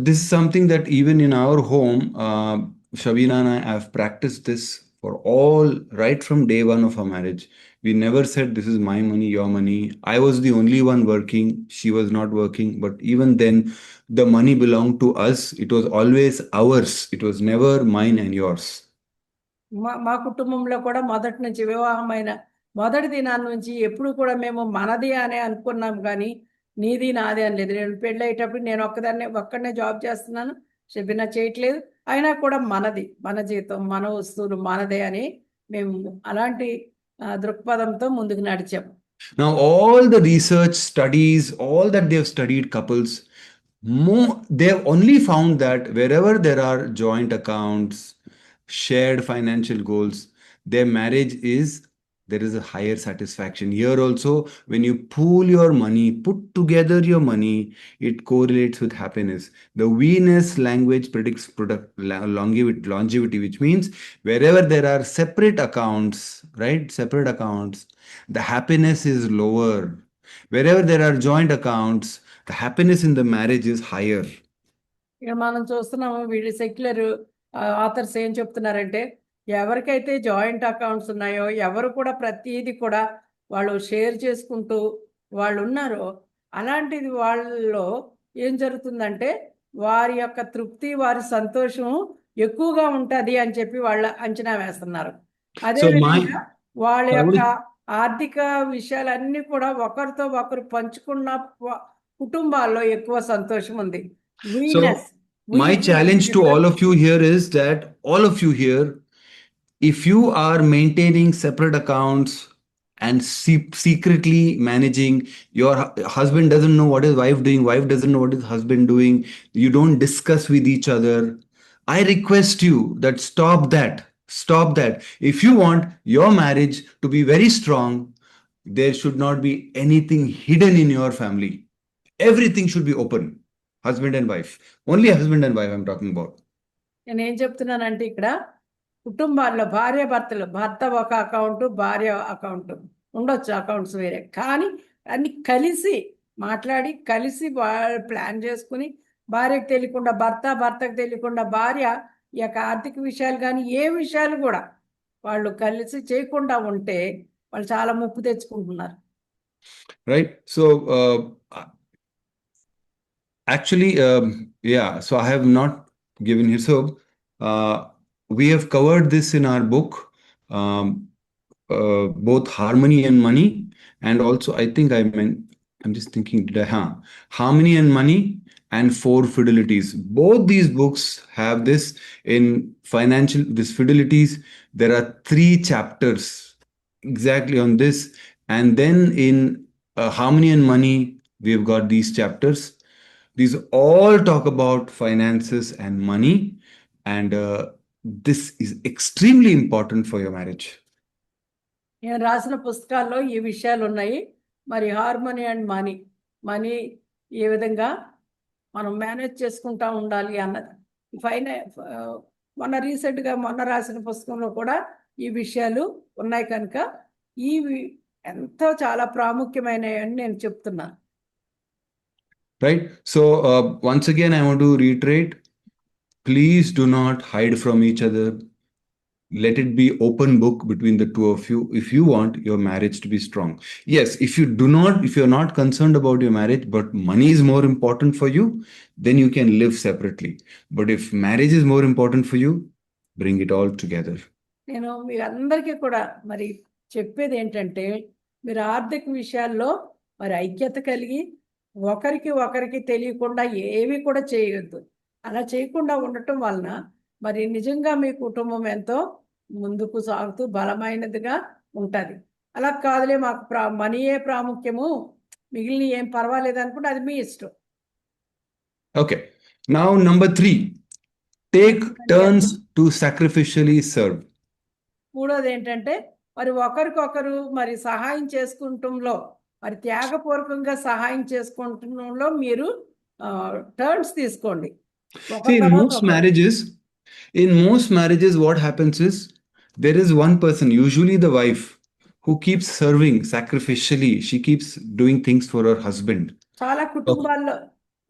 this is something that even in our home, Shavina and I have practiced this for all right from day one of our marriage. We never said, this is my money, your money. I was the only one working. She was not working. But even then, the money belonged to us. It was always ours. It was never mine and yours. మా కుటుంబంలో కూడా మొదటి నుంచి వివాహమైన మొదటి దినాల నుంచి ఎప్పుడు కూడా మేము మనది అనే అనుకున్నాం, కానీ నీది నాది అని లేదు. నేను పెళ్ళి అయ్యేటప్పుడు నేను ఒక్కడనే జాబ్ చేస్తున్నాను, షబీనా చేయట్లేదు, అయినా కూడా మనది, మన జీతం, మన వస్తువులు మనదే అని మేము అలాంటి దృక్పథంతో ముందుకు నడిచాం. Now, all the research studies, all that they have studied couples, they have only found that wherever there are joint accounts, shared financial goals, their marriage there is a higher satisfaction. Here also, when you pool your money, put together your money, it correlates with happiness. The Venus language predicts longevity, which means wherever there are separate accounts, right? Separate accounts, the happiness is lower. Wherever there are joint accounts, the happiness in the marriage is higher. ఇక మనం చూస్తున్నాము వీళ్ళు secular authors ఏం చెప్తున్నారంటే, ఎవరికైతే joint accounts ఉన్నాయో, ఎవరు కూడా ప్రతిదీ కూడా వాళ్ళు షేర్ చేసుకుంటూ వాళ్ళు ఉన్నారో, అలాంటిది వాళ్ళలో ఏం జరుగుతుందంటే వారి యొక్క తృప్తి, వారి సంతోషం ఎక్కువగా ఉంటుంది అని చెప్పి వాళ్ళు అంచనా వేస్తున్నారు. అదేవిధంగా వాళ్ళ యొక్క ఆర్థిక విషయాలన్నీ కూడా ఒకరితో ఒకరు పంచుకున్న కుటుంబాల్లో ఎక్కువ సంతోషం ఉంది. My challenge to all of you here is that all of you here, if you are maintaining separate accounts and secretly managing, your husband doesn't know what his wife doing, wife doesn't know what his husband doing, you don't discuss with each other, I request you that stop that. If you want your marriage to be very strong, there should not be anything hidden in your family. Everything should be open. Husband and wife. Only husband and wife I'm talking about. నేను ఏం చెప్తున్నానంటే, ఇక్కడ కుటుంబాల్లో భార్య భర్తలు, భర్త ఒక account, భార్య అకౌంట్ ఉండొచ్చు, అకౌంట్స్ వేరే, కానీ అన్ని కలిసి మాట్లాడి కలిసి ప్లాన్ చేసుకుని, భార్యకు తెలియకుండా భర్త, భర్తకు తెలియకుండా భార్య ఈ యొక్క ఆర్థిక విషయాలు కానీ ఏ విషయాలు కూడా వాళ్ళు కలిసి చేయకుండా ఉంటే వాళ్ళు చాలా ముప్పు తెచ్చుకుంటున్నారు. Right. So actually, so I have not given here. So we have covered this in our book, both Harmony and Money, and also I think I'm just thinking, Harmony and Money and Four Fidelities. Both these books have this in financial, this fidelities. There are 3 chapters exactly on this. And then in Harmony and Money, we've got these chapters. These all talk about finances and money, and this is extremely important for your marriage. నేను రాసిన పుస్తకాల్లో ఈ విషయాలు ఉన్నాయి. మరి harmony and money ఏ విధంగా మనం manage చేసుకుంటా ఉండాలి అన్నది మొన్న రాసిన పుస్తకంలో కూడా ఈ విషయాలు ఉన్నాయి కనుక ఇవి ఎంతో చాలా ప్రాముఖ్యమైనవి అని నేను చెప్తున్నాను. Right. So once again, I want to reiterate, Please do not hide from each other. Let it be open book between the two of you if you want your marriage to be strong. Yes, if you're not concerned about your marriage, but money is more important for you, then you can live separately. But if marriage is more important for you, bring it all together. నేను మీ అందరికీ కూడా మరి చెప్పేది ఏంటంటే, మీరు ఆర్థిక విషయాల్లో మరి ఐక్యత కలిగి ఒకరికి తెలియకుండా ఏమీ కూడా చేయొద్దు. అలా చేయకుండా ఉండటం వలన మరి నిజంగా మీ కుటుంబం ఎంతో ముందుకు సాగుతూ బలమైనదిగా ఉంటుంది. అలా కాదులే మాకు మనీయే ప్రాముఖ్యము, మిగిలిన ఏం పర్వాలేదు అనుకుంటే అది మీ ఇష్టం. Okay. Now, number 3, take turns to sacrificially serve. మూడోది ఏంటంటే మరి ఒకరికొకరు మరి సహాయం చేసుకుంటంలో మరి త్యాగపూర్వకంగా సహాయం చేసుకుంటంలో మీరు టర్న్స్ తీసుకోండి. See, in most marriages, what happens is there is one person, usually the wife, who keeps serving sacrificially. She keeps doing things for her husband. చాలా కుటుంబాల్లో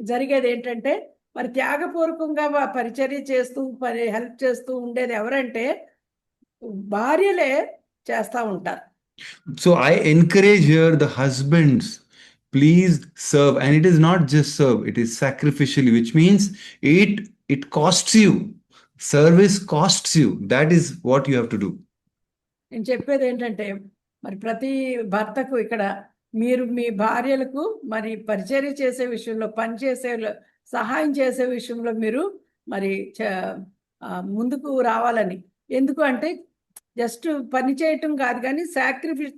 జరిగేది ఏంటంటే మరి త్యాగపూర్వకంగా పరిచర్య చేస్తూ హెల్ప్ చేస్తూ ఉండేది ఎవరంటే భార్యలే చేస్తూ ఉంటారు. So I encourage here the husbands, please serve. And it is not just serve, it is sacrificially, which means it costs you. Service costs you. That is what you have to do. నేను చెప్పేది ఏంటంటే మరి ప్రతి భర్తకు ఇక్కడ మీరు మీ భార్యలకు మరి పరిచర్య చేసే విషయంలో, పనిచేసే సహాయం చేసే విషయంలో మీరు మరి ముందుకు రావాలని. ఎందుకు అంటే జస్ట్ పని చేయటం కాదు, కానీ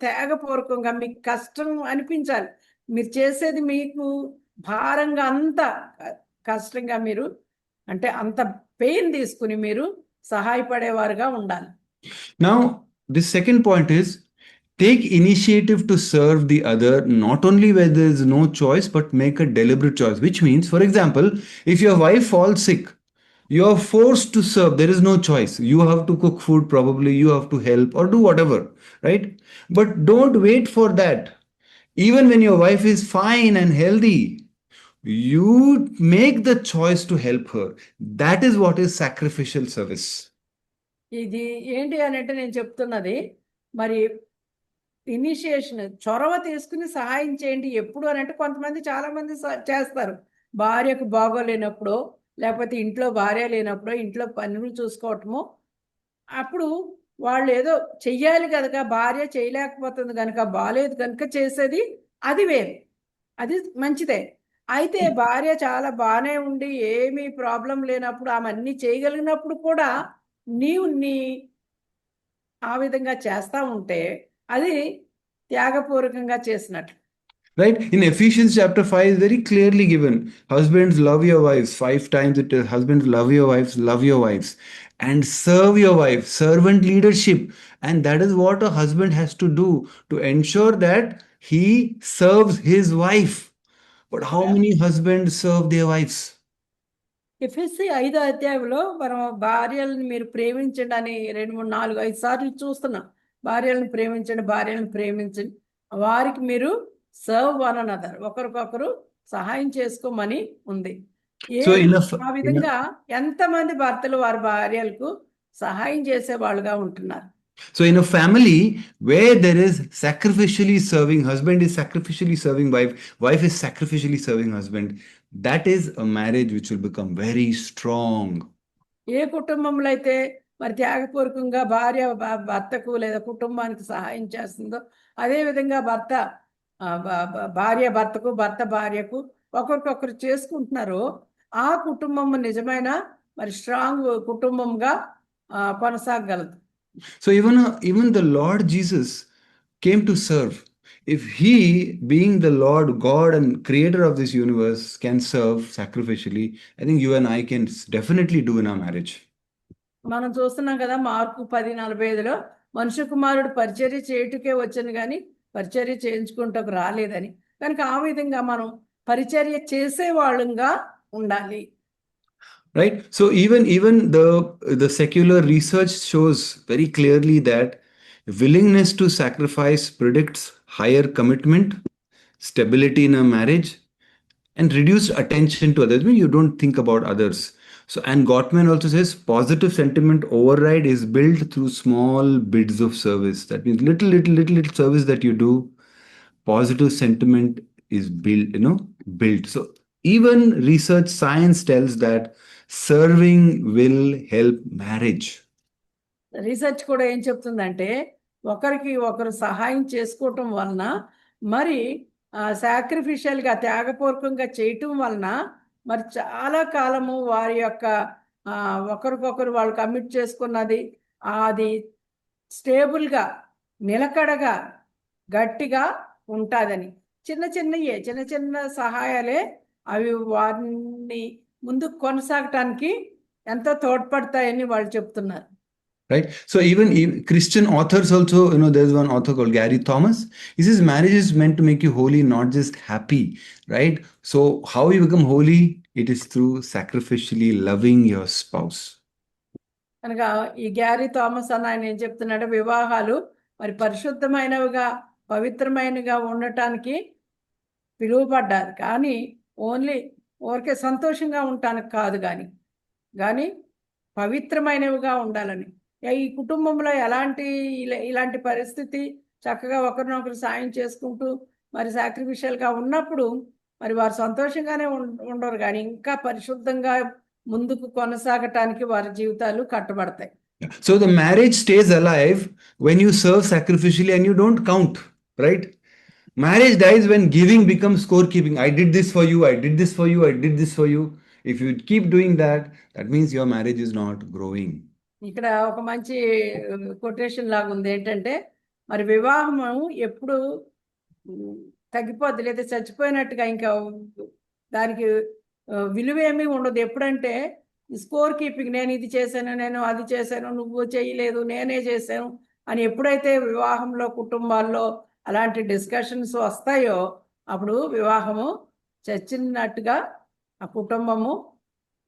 త్యాగపూర్వకంగా మీకు కష్టం అనిపించాలి. మీరు చేసేది మీకు భారంగా, అంత కష్టంగా మీరు అంటే అంత పెయిన్ తీసుకుని మీరు సహాయపడేవారుగా ఉండాలి. Now, the second point is, take initiative to serve the other, not only where there is no choice, but make a deliberate choice. Which means, for example, if your wife falls sick, you are forced to serve. There is no choice. You have to cook food, probably you have to help or do whatever, right? But don't wait for that. Even when your wife is fine and healthy, you make the choice to help her. That is what is sacrificial service. ఇది ఏంటి అని అంటే నేను చెప్తున్నది మరి initiation, చొరవ తీసుకుని సహాయం చేయండి. ఎప్పుడు అని అంటే కొంతమంది చాలా మంది చేస్తారు. భార్యకు బాగోలేనప్పుడు, లేకపోతే ఇంట్లో భార్య లేనప్పుడు, ఇంట్లో పనులు చూసుకోవటము, అప్పుడు వాళ్ళు ఏదో చెయ్యాలి కనుక, భార్య చేయలేకపోతుంది కనుక, బాగాలేదు కనుక చేసేది, అది వేరు, అది మంచిదే. అయితే భార్య చాలా బాగానే ఉండి ఏమీ ప్రాబ్లం లేనప్పుడు, ఆమె అన్నీ చేయగలిగినప్పుడు కూడా నీవు ఆ విధంగా చేస్తా ఉంటే అది త్యాగపూర్వకంగా చేసినట్లు. Right? In Ephesians chapter 5 is very clearly given. Husbands, love your wives. 5 times it is, husbands, love your wives. And serve your wife. Servant leadership. And that is what a husband has to do to ensure that he serves his wife. But how many husbands serve their wives? ఎఫెసీ 5వ అధ్యాయంలో మనం భార్యలను మీరు ప్రేమించండి అని 2, 3, 4, 5 సార్లు చూస్తున్నాం. భార్యలను ప్రేమించండి, వారికి మీరు సర్వ్ వన్ అనదర్, ఒకరికొకరు సహాయం చేసుకోమని ఉంది. ఆ విధంగా ఎంతమంది భర్తలు వారి భార్యలకు సహాయం చేసే వాళ్ళుగా ఉంటున్నారు. So in a family where there is sacrificially serving, husband is sacrificially serving wife, wife is sacrificially serving husband, that is a marriage which will become very strong. ఏ కుటుంబంలో అయితే మరి త్యాగపూర్వకంగా భార్య భర్తకు లేదా కుటుంబానికి సహాయం చేస్తుందో, అదే విధంగా భార్య భర్తకు, భర్త భార్యకు ఒకరికొకరు చేసుకుంటున్నారో, ఆ కుటుంబం నిజమైన మరి స్ట్రాంగ్ కుటుంబంగా కొనసాగగలదు. So even the Lord Jesus came to serve. If he, being the Lord God and creator of this universe, can serve sacrificially, I think you and I can definitely do in our marriage. మనం చూస్తున్నాం కదా, mark 10:45లో మనుష్య కుమారుడు పరిచర్య చేయుటకే వచ్చాను కానీ పరిచర్య చేయించుకుంటకు రాలేదని. కనుక ఆ విధంగా మనం పరిచర్య చేసే వాళ్ళంగా ఉండాలి. Right? So even the secular research shows very clearly that willingness to sacrifice predicts higher commitment, stability in a marriage, and reduced attention to others. I mean, you don't think about others. So, and Gottman also says positive sentiment override is built through small bits of service. That means little service that you do, positive sentiment is built. So, even research science tells that serving will help marriage. Research కూడా ఏం చెప్తుందంటే ఒకరికి ఒకరు సహాయం చేసుకోవటం వలన మరి సాక్రిఫిషియల్గా త్యాగపూర్వకంగా చేయటం వలన మరి చాలా కాలము వారి యొక్క ఒకరికొకరు వాళ్ళు కమిట్ చేసుకున్నది అది స్టేబుల్గా నిలకడగా గట్టిగా ఉంటుందని చిన్న చిన్న సహాయాలే అవి వారిని ముందుకు కొనసాగటానికి ఎంతో తోడ్పడతాయని వాళ్ళు చెప్తున్నారు. Right. So even Christian authors also, there's one author called Gary Thomas. He says marriage is meant to make you holy, not just happy. Right. So how you become holy? It is through sacrificially loving your spouse. కనుక ఈ Gary Thomas అన్న ఆయన ఏం చెప్తున్నాడు, వివాహాలు మరి పరిశుద్ధమైనవిగా పవిత్రమైనగా ఉండటానికి పిలువబడ్డారు, కానీ ఊరికే సంతోషంగా ఉండటానికి కాదు, కానీ పవిత్రమైనవిగా ఉండాలని. ఈ కుటుంబంలో ఇలాంటి పరిస్థితి చక్కగా ఒకరినొకరు సాయం చేసుకుంటూ మరి సాక్రిఫిషియల్గా ఉన్నప్పుడు మరి వారు సంతోషంగానే ఉండరు, కానీ ఇంకా పరిశుద్ధంగా ముందుకు కొనసాగటానికి వారి జీవితాలు కట్టబడతాయి. So the marriage stays alive when you serve sacrificially and you don't count, right? Marriage dies when giving becomes scorekeeping. I did this for you, I did this for you, I did this for you. If you keep doing that, that means your marriage is not growing. ఇక్కడ ఒక మంచి quotation లాగా ఉంది, ఏంటంటే మరి వివాహము ఎప్పుడు తగ్గిపోద్ది లేదా చచ్చిపోయినట్టుగా ఇంకా దానికి విలువేమీ ఉండదు. ఎప్పుడంటే స్కోర్ కీపింగ్, నేను ఇది చేశాను, నేను అది చేశాను, నువ్వు చేయలేదు, నేనే చేశాను అని ఎప్పుడైతే వివాహంలో కుటుంబాల్లో అలాంటి డిస్కషన్స్ వస్తాయో అప్పుడు వివాహము చచ్చినట్టుగా ఆ కుటుంబము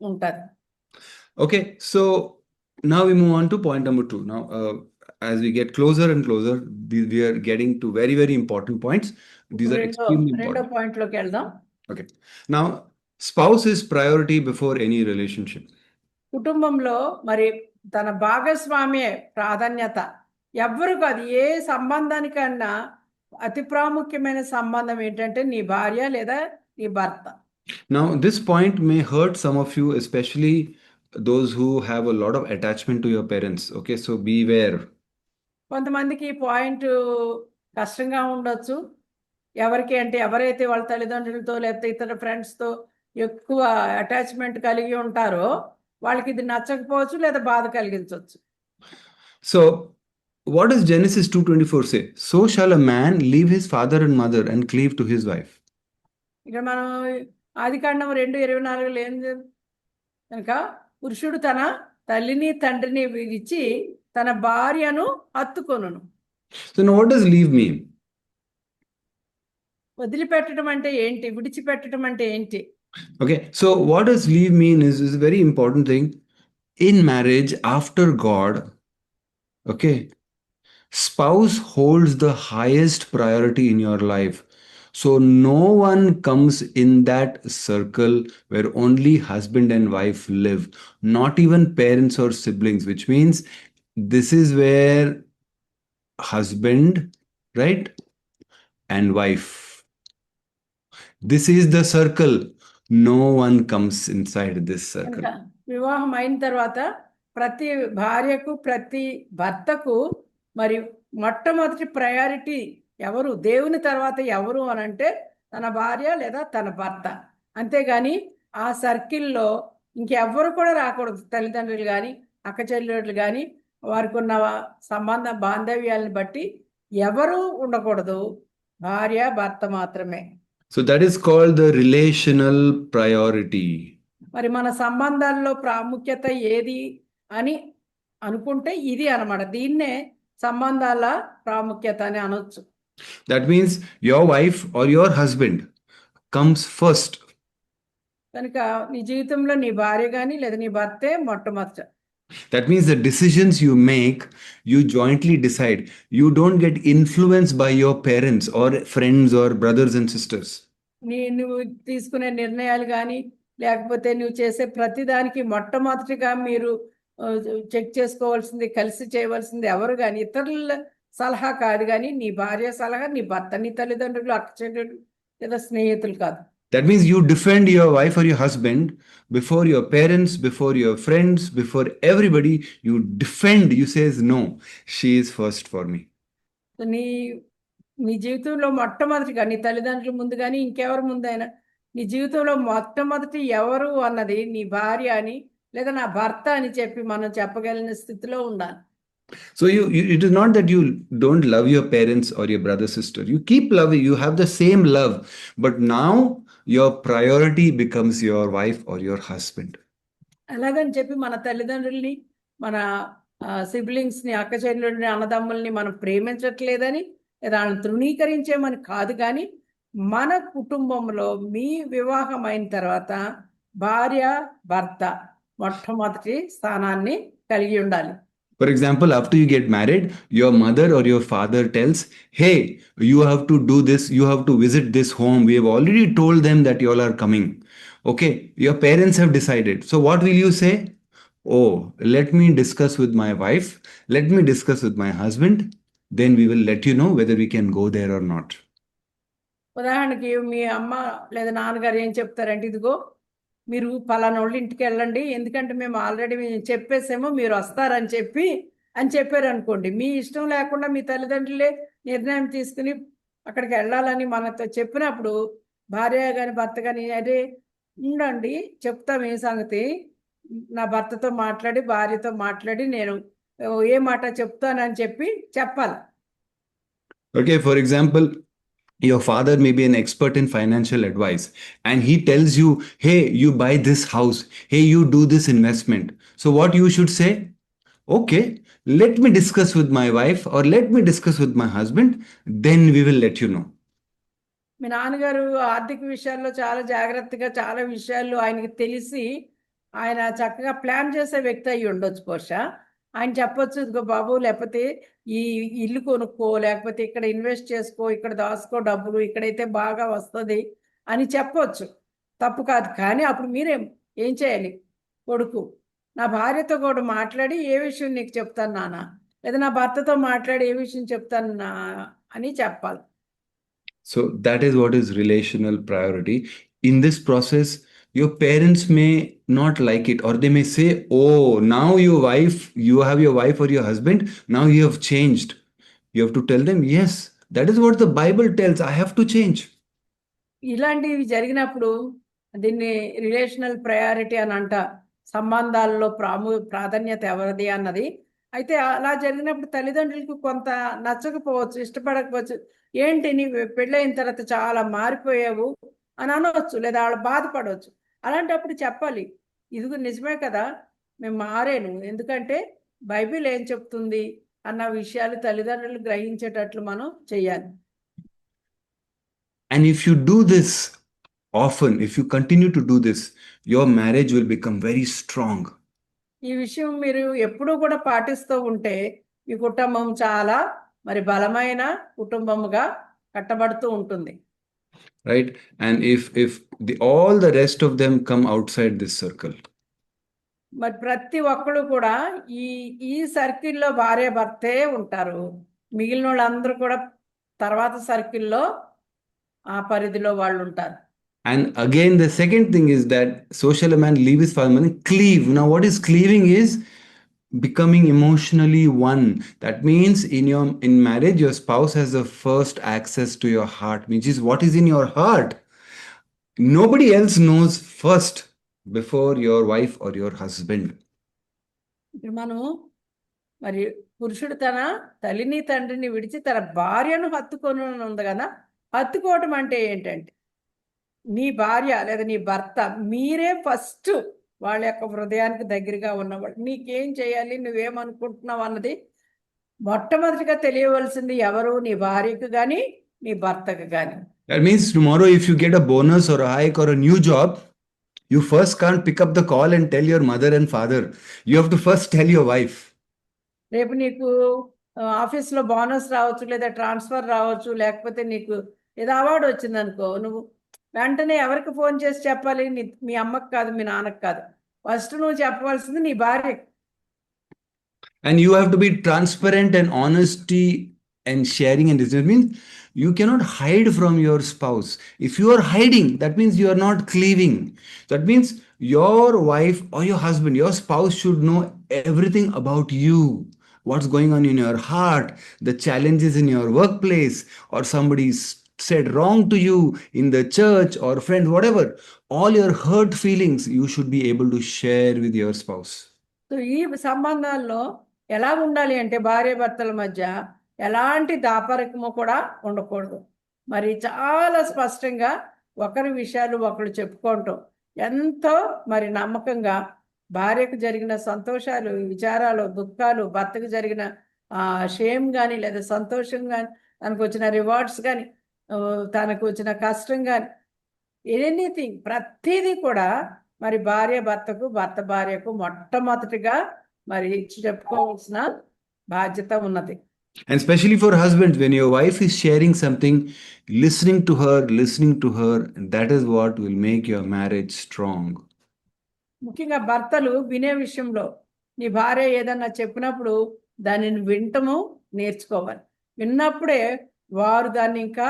ఉంటుంది. Okay, so now we move on to point number 2. Now, as we get closer and closer, we are getting to very, very important points. These are extremely రెండో important. పాయింట్లోకి వెళ్దాం. Okay. Now, spouse is priority before any relationship. కుటుంబంలో మరి తన భాగస్వామ్యే ప్రాధాన్యత. ఎవ్వరు కాదు, ఏ సంబంధానికన్నా అతి ప్రాముఖ్యమైన సంబంధం ఏంటంటే నీ భార్య లేదా నీ భర్త. Now, this point may hurt some of you, especially those who have a lot of attachment to your parents. Okay, so beware. కొంతమందికి ఈ పాయింట్ కష్టంగా ఉండొచ్చు. ఎవరికి అంటే ఎవరైతే వాళ్ళ తల్లిదండ్రులతో లేకపోతే ఇతర ఫ్రెండ్స్తో ఎక్కువ అటాచ్మెంట్ కలిగి ఉంటారో వాళ్ళకి ఇది నచ్చకపోవచ్చు లేదా బాధ కలిగించవచ్చు. So, what does Genesis 2:24 say? So shall a man leave his father and mother and cleave to his wife. ఇక్కడ మనం ఆదికాండం 2:24 ఏం కనుక పురుషుడు తన తల్లిని తండ్రిని విడిచి తన భార్యను హత్తుకొనును. So now what does leave mean? వదిలిపెట్టడం అంటే ఏంటి, విడిచిపెట్టడం అంటే ఏంటి? Okay, so what does leave mean is a very important thing. In marriage, after God, okay, spouse holds the highest priority in your life. So no one comes in that circle where only husband and wife live, not even parents or siblings, which means this is where husband, right, and wife. This is the circle. No one comes inside this circle. వివాహం అయిన తర్వాత ప్రతి భార్యకు ప్రతి భర్తకు మరి మొట్టమొదటి priority ఎవరు, దేవుని తర్వాత ఎవరు అని అంటే తన భార్య లేదా తన భర్త. అంతేగాని ఆ సర్కిల్లో ఇంకెవ్వరు కూడా రాకూడదు. తల్లిదండ్రులు కానీ అక్క చెల్లెళ్ళు కానీ వారికి ఉన్న సంబంధ బాంధవ్యాలను బట్టి ఎవరు ఉండకూడదు, భార్య భర్త మాత్రమే. So that is called the relational priority. మరి మన సంబంధాల్లో ప్రాముఖ్యత ఏది అని అనుకుంటే ఇది అన్నమాట. దీన్నే సంబంధాల ప్రాముఖ్యత అని అనొచ్చు. That means your wife or your husband comes first. కనుక నీ జీవితంలో నీ భార్య కానీ లేదా నీ భర్తే మొట్టమొదట. That means the decisions you make, you jointly decide. You don't get influenced by your parents or friends or brothers and sisters. నువ్వు తీసుకునే నిర్ణయాలు కానీ లేకపోతే నువ్వు చేసే ప్రతిదానికి మొట్టమొదటిగా మీరు చెక్ చేసుకోవాల్సింది, కలిసి చేయవలసింది ఎవరు కానీ ఇతరుల సలహా కాదు, కానీ నీ భార్య సలహా, నీ భర్త, నీ తల్లిదండ్రులు, అక్క చెల్లెలు లేదా స్నేహితులు కాదు. That means you defend your wife or your husband before your parents, before your friends, before everybody. You defend, you says, no, she is first for me. So నీ నీ జీవితంలో మొట్టమొదటిగా నీ తల్లిదండ్రుల ముందు కానీ ఇంకెవరి ముందైనా నీ జీవితంలో మొట్టమొదటి ఎవరు అన్నది నీ భార్య అని లేదా నా భర్త అని చెప్పి మనం చెప్పగలిగిన స్థితిలో ఉండాలి. So it is not that you don't love your parents or your brother, sister. You keep loving, you have the same love, but now your priority becomes your wife or your husband. అలాగని చెప్పి మన తల్లిదండ్రుల్ని, మన సిబ్లింగ్స్ని, అక్క చెల్లెళ్ళని, అన్నదమ్ముల్ని మనం ప్రేమించట్లేదని లేదా వాళ్ళని తృణీకరించేమని కాదు, కానీ మన కుటుంబంలో మీ వివాహం అయిన తర్వాత భార్య భర్త మొట్టమొదటి స్థానాన్ని కలిగి ఉండాలి. For example, after you get married, your mother or your father tells, hey, you have to do this, you have to visit this home. We have already told them that you all are coming. Okay, your parents have decided. So what will you say? Oh, let me discuss with my wife, let me discuss with my husband, then we will let you know whether we can go there or not. ఉదాహరణకి మీ అమ్మ లేదా నాన్నగారు ఏం చెప్తారంటే, ఇదిగో మీరు పలానా వాళ్ళ ఇంటికి వెళ్ళండి, ఎందుకంటే మేము ఆల్రెడీ చెప్పేసాము మీరు వస్తారని చెప్పారు అనుకోండి. మీ ఇష్టం లేకుండా మీ తల్లిదండ్రులే నిర్ణయం తీసుకుని అక్కడికి వెళ్ళాలని మనతో చెప్పినప్పుడు భార్య కానీ భర్త కానీ, అదే ఉండండి చెప్తాం ఏ సంగతి, నా భర్తతో మాట్లాడి భార్యతో మాట్లాడి నేను ఏ మాట చెప్తానని చెప్పాలి. Okay, for example, your father may be an expert in financial advice and he tells you, hey, you buy this house, hey, you do this investment. So what you should say? Okay, let me discuss with my wife or let me discuss with my husband, then we will let you know. మీ నాన్నగారు ఆర్థిక విషయాల్లో చాలా జాగ్రత్తగా, చాలా విషయాలు ఆయనకి తెలిసి ఆయన చక్కగా ప్లాన్ చేసే వ్యక్తి అయ్యి ఉండొచ్చు. బహుశా ఆయన చెప్పొచ్చు, ఇదిగో బాబు, లేకపోతే ఈ ఇల్లు కొనుక్కో, లేకపోతే ఇక్కడ ఇన్వెస్ట్ చేసుకో, ఇక్కడ దాచుకో డబ్బులు, ఇక్కడైతే బాగా వస్తుంది అని చెప్పొచ్చు, తప్పు కాదు. కానీ అప్పుడు మీరేం చేయాలి? కొడుకు, నా భార్యతో కూడా మాట్లాడి ఏ విషయం నీకు చెప్తాను నాన్న, లేదా నా భర్తతో మాట్లాడి ఏ విషయం చెప్తాను నా అని చెప్పాలి. So that is what is relational priority. In this process, your parents may not like it, or they may say, oh, now you have your wife or your husband, now you have changed. You have to tell them, yes, that is what the Bible tells, I have to change. ఇలాంటివి జరిగినప్పుడు దీన్ని relational priority అని అంట. సంబంధాల్లో ప్రాధాన్యత ఎవరిది అన్నది. అయితే అలా జరిగినప్పుడు తల్లిదండ్రులకు కొంత నచ్చకపోవచ్చు, ఇష్టపడకపోవచ్చు. ఏంటి నీ పెళ్ళైన తర్వాత చాలా మారిపోయావు అని అనవచ్చు, లేదా వాళ్ళు బాధపడవచ్చు. అలాంటప్పుడు చెప్పాలి, ఇదిగో నిజమే కదా, మేము మారాను, ఎందుకంటే బైబిల్ ఏం చెప్తుంది అన్న విషయాలు తల్లిదండ్రులు గ్రహించేటట్లు మనం చెయ్యాలి. And if you do this often, if you continue to do this, your marriage will become very strong. ఈ విషయం మీరు ఎప్పుడూ కూడా పాటిస్తూ ఉంటే మీ కుటుంబం చాలా బలమైన కుటుంబముగా కట్టబడుతూ ఉంటుంది. Right? And if all the rest of them come outside this circle, మరి ప్రతి ఒక్కరు కూడా ఈ సర్కిల్లో భార్య భర్తే ఉంటారు. మిగిలిన వాళ్ళందరూ కూడా తర్వాత సర్కిల్లో ఆ పరిధిలో వాళ్ళు ఉంటారు. and again the second thing is that social man leave his father and cleave. Now what is cleaving is becoming emotionally one. That means in marriage your spouse has the first access to your heart, which is what is in your heart. Nobody else knows first before your wife or your husband. ఇప్పుడు మనము మరి పురుషుడు తన తల్లిని తండ్రిని విడిచి తన భార్యను హత్తుకొని ఉంది కదా. హత్తుకోవటం అంటే ఏంటంటే, నీ భార్య లేదా నీ భర్త మీరే ఫస్ట్ వాళ్ళ యొక్క హృదయానికి దగ్గరగా ఉన్నవాడు. నీకేం చేయాలి, నువ్వేమనుకుంటున్నావు అన్నది మొట్టమొదటిగా తెలియవలసింది ఎవరు? నీ భార్యకు కానీ నీ భర్తకు కానీ. That means tomorrow if you get a bonus or a hike or a new job, you first can't pick up the call and tell your mother and father. You have to first tell your wife. రేపు నీకు ఆఫీస్లో bonus రావచ్చు, లేదా transfer రావచ్చు, లేకపోతే నీకు ఏదో award వచ్చిందనుకో, నువ్వు వెంటనే ఎవరికి ఫోన్ చేసి చెప్పాలి? మీ అమ్మకి కాదు, మీ నాన్నకి కాదు. ఫస్ట్ నువ్వు చెప్పవలసింది నీ భార్య. And you have to be transparent and honesty and sharing and this means you cannot hide from your spouse. If you are hiding, that means you are not cleaving. That means your wife or your husband, your spouse should know everything about you. What's going on in your heart, the challenges in your workplace, or somebody's said wrong to you in the church or friends, whatever. All your hurt feelings you should be able to share with your spouse. So ఈ సంబంధాల్లో ఎలా ఉండాలి అంటే భార్యాభర్తల మధ్య ఎలాంటి దాపరికము కూడా ఉండకూడదు. మరి చాలా స్పష్టంగా ఒకరి విషయాలు ఒకరు చెప్పుకోవటం, ఎంతో మరి నమ్మకంగా భార్యకు జరిగిన సంతోషాలు, విచారాలు, దుఃఖాలు, భర్తకు జరిగిన షేమ్ కానీ లేదా సంతోషం కానీ, తనకు వచ్చిన రివార్డ్స్ కానీ, తనకు వచ్చిన కష్టం కానీ, ఎనీథింగ్ ప్రతిదీ కూడా మరి భార్య భర్తకు, భర్త భార్యకు మొట్టమొదటిగా మరి చెప్పుకోవాల్సిన బాధ్యత ఉన్నది. And especially for husbands, when your wife is sharing something, listening to her, that is what will make your marriage strong. ముఖ్యంగా భర్తలు వినే విషయంలో నీ భార్య ఏదన్నా చెప్పినప్పుడు దానిని వింటము నేర్చుకోవాలి. విన్నప్పుడే వారు దాన్ని ఇంకా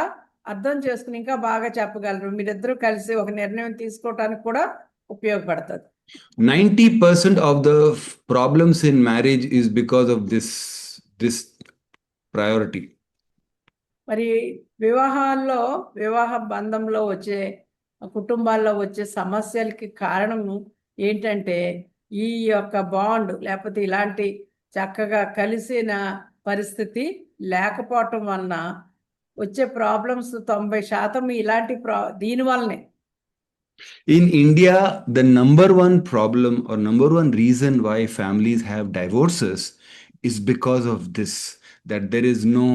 అర్థం చేసుకుని ఇంకా బాగా చెప్పగలరు. మీరిద్దరూ కలిసి ఒక నిర్ణయం తీసుకోవటానికి కూడా ఉపయోగపడుతుంది. 90% of the problems in marriage is because of this priority. మరి వివాహ బంధంలో వచ్చే, కుటుంబాల్లో వచ్చే సమస్యలకి కారణము ఏంటంటే ఈ యొక్క బాండ్ లేకపోతే ఇలాంటి చక్కగా కలిసిన పరిస్థితి లేకపోవటం వలన వచ్చే ప్రాబ్లమ్స్ 90% ఇలాంటి దీని వల్లనే. In India, the number one problem or number one reason why families have divorces is because of this, that there is no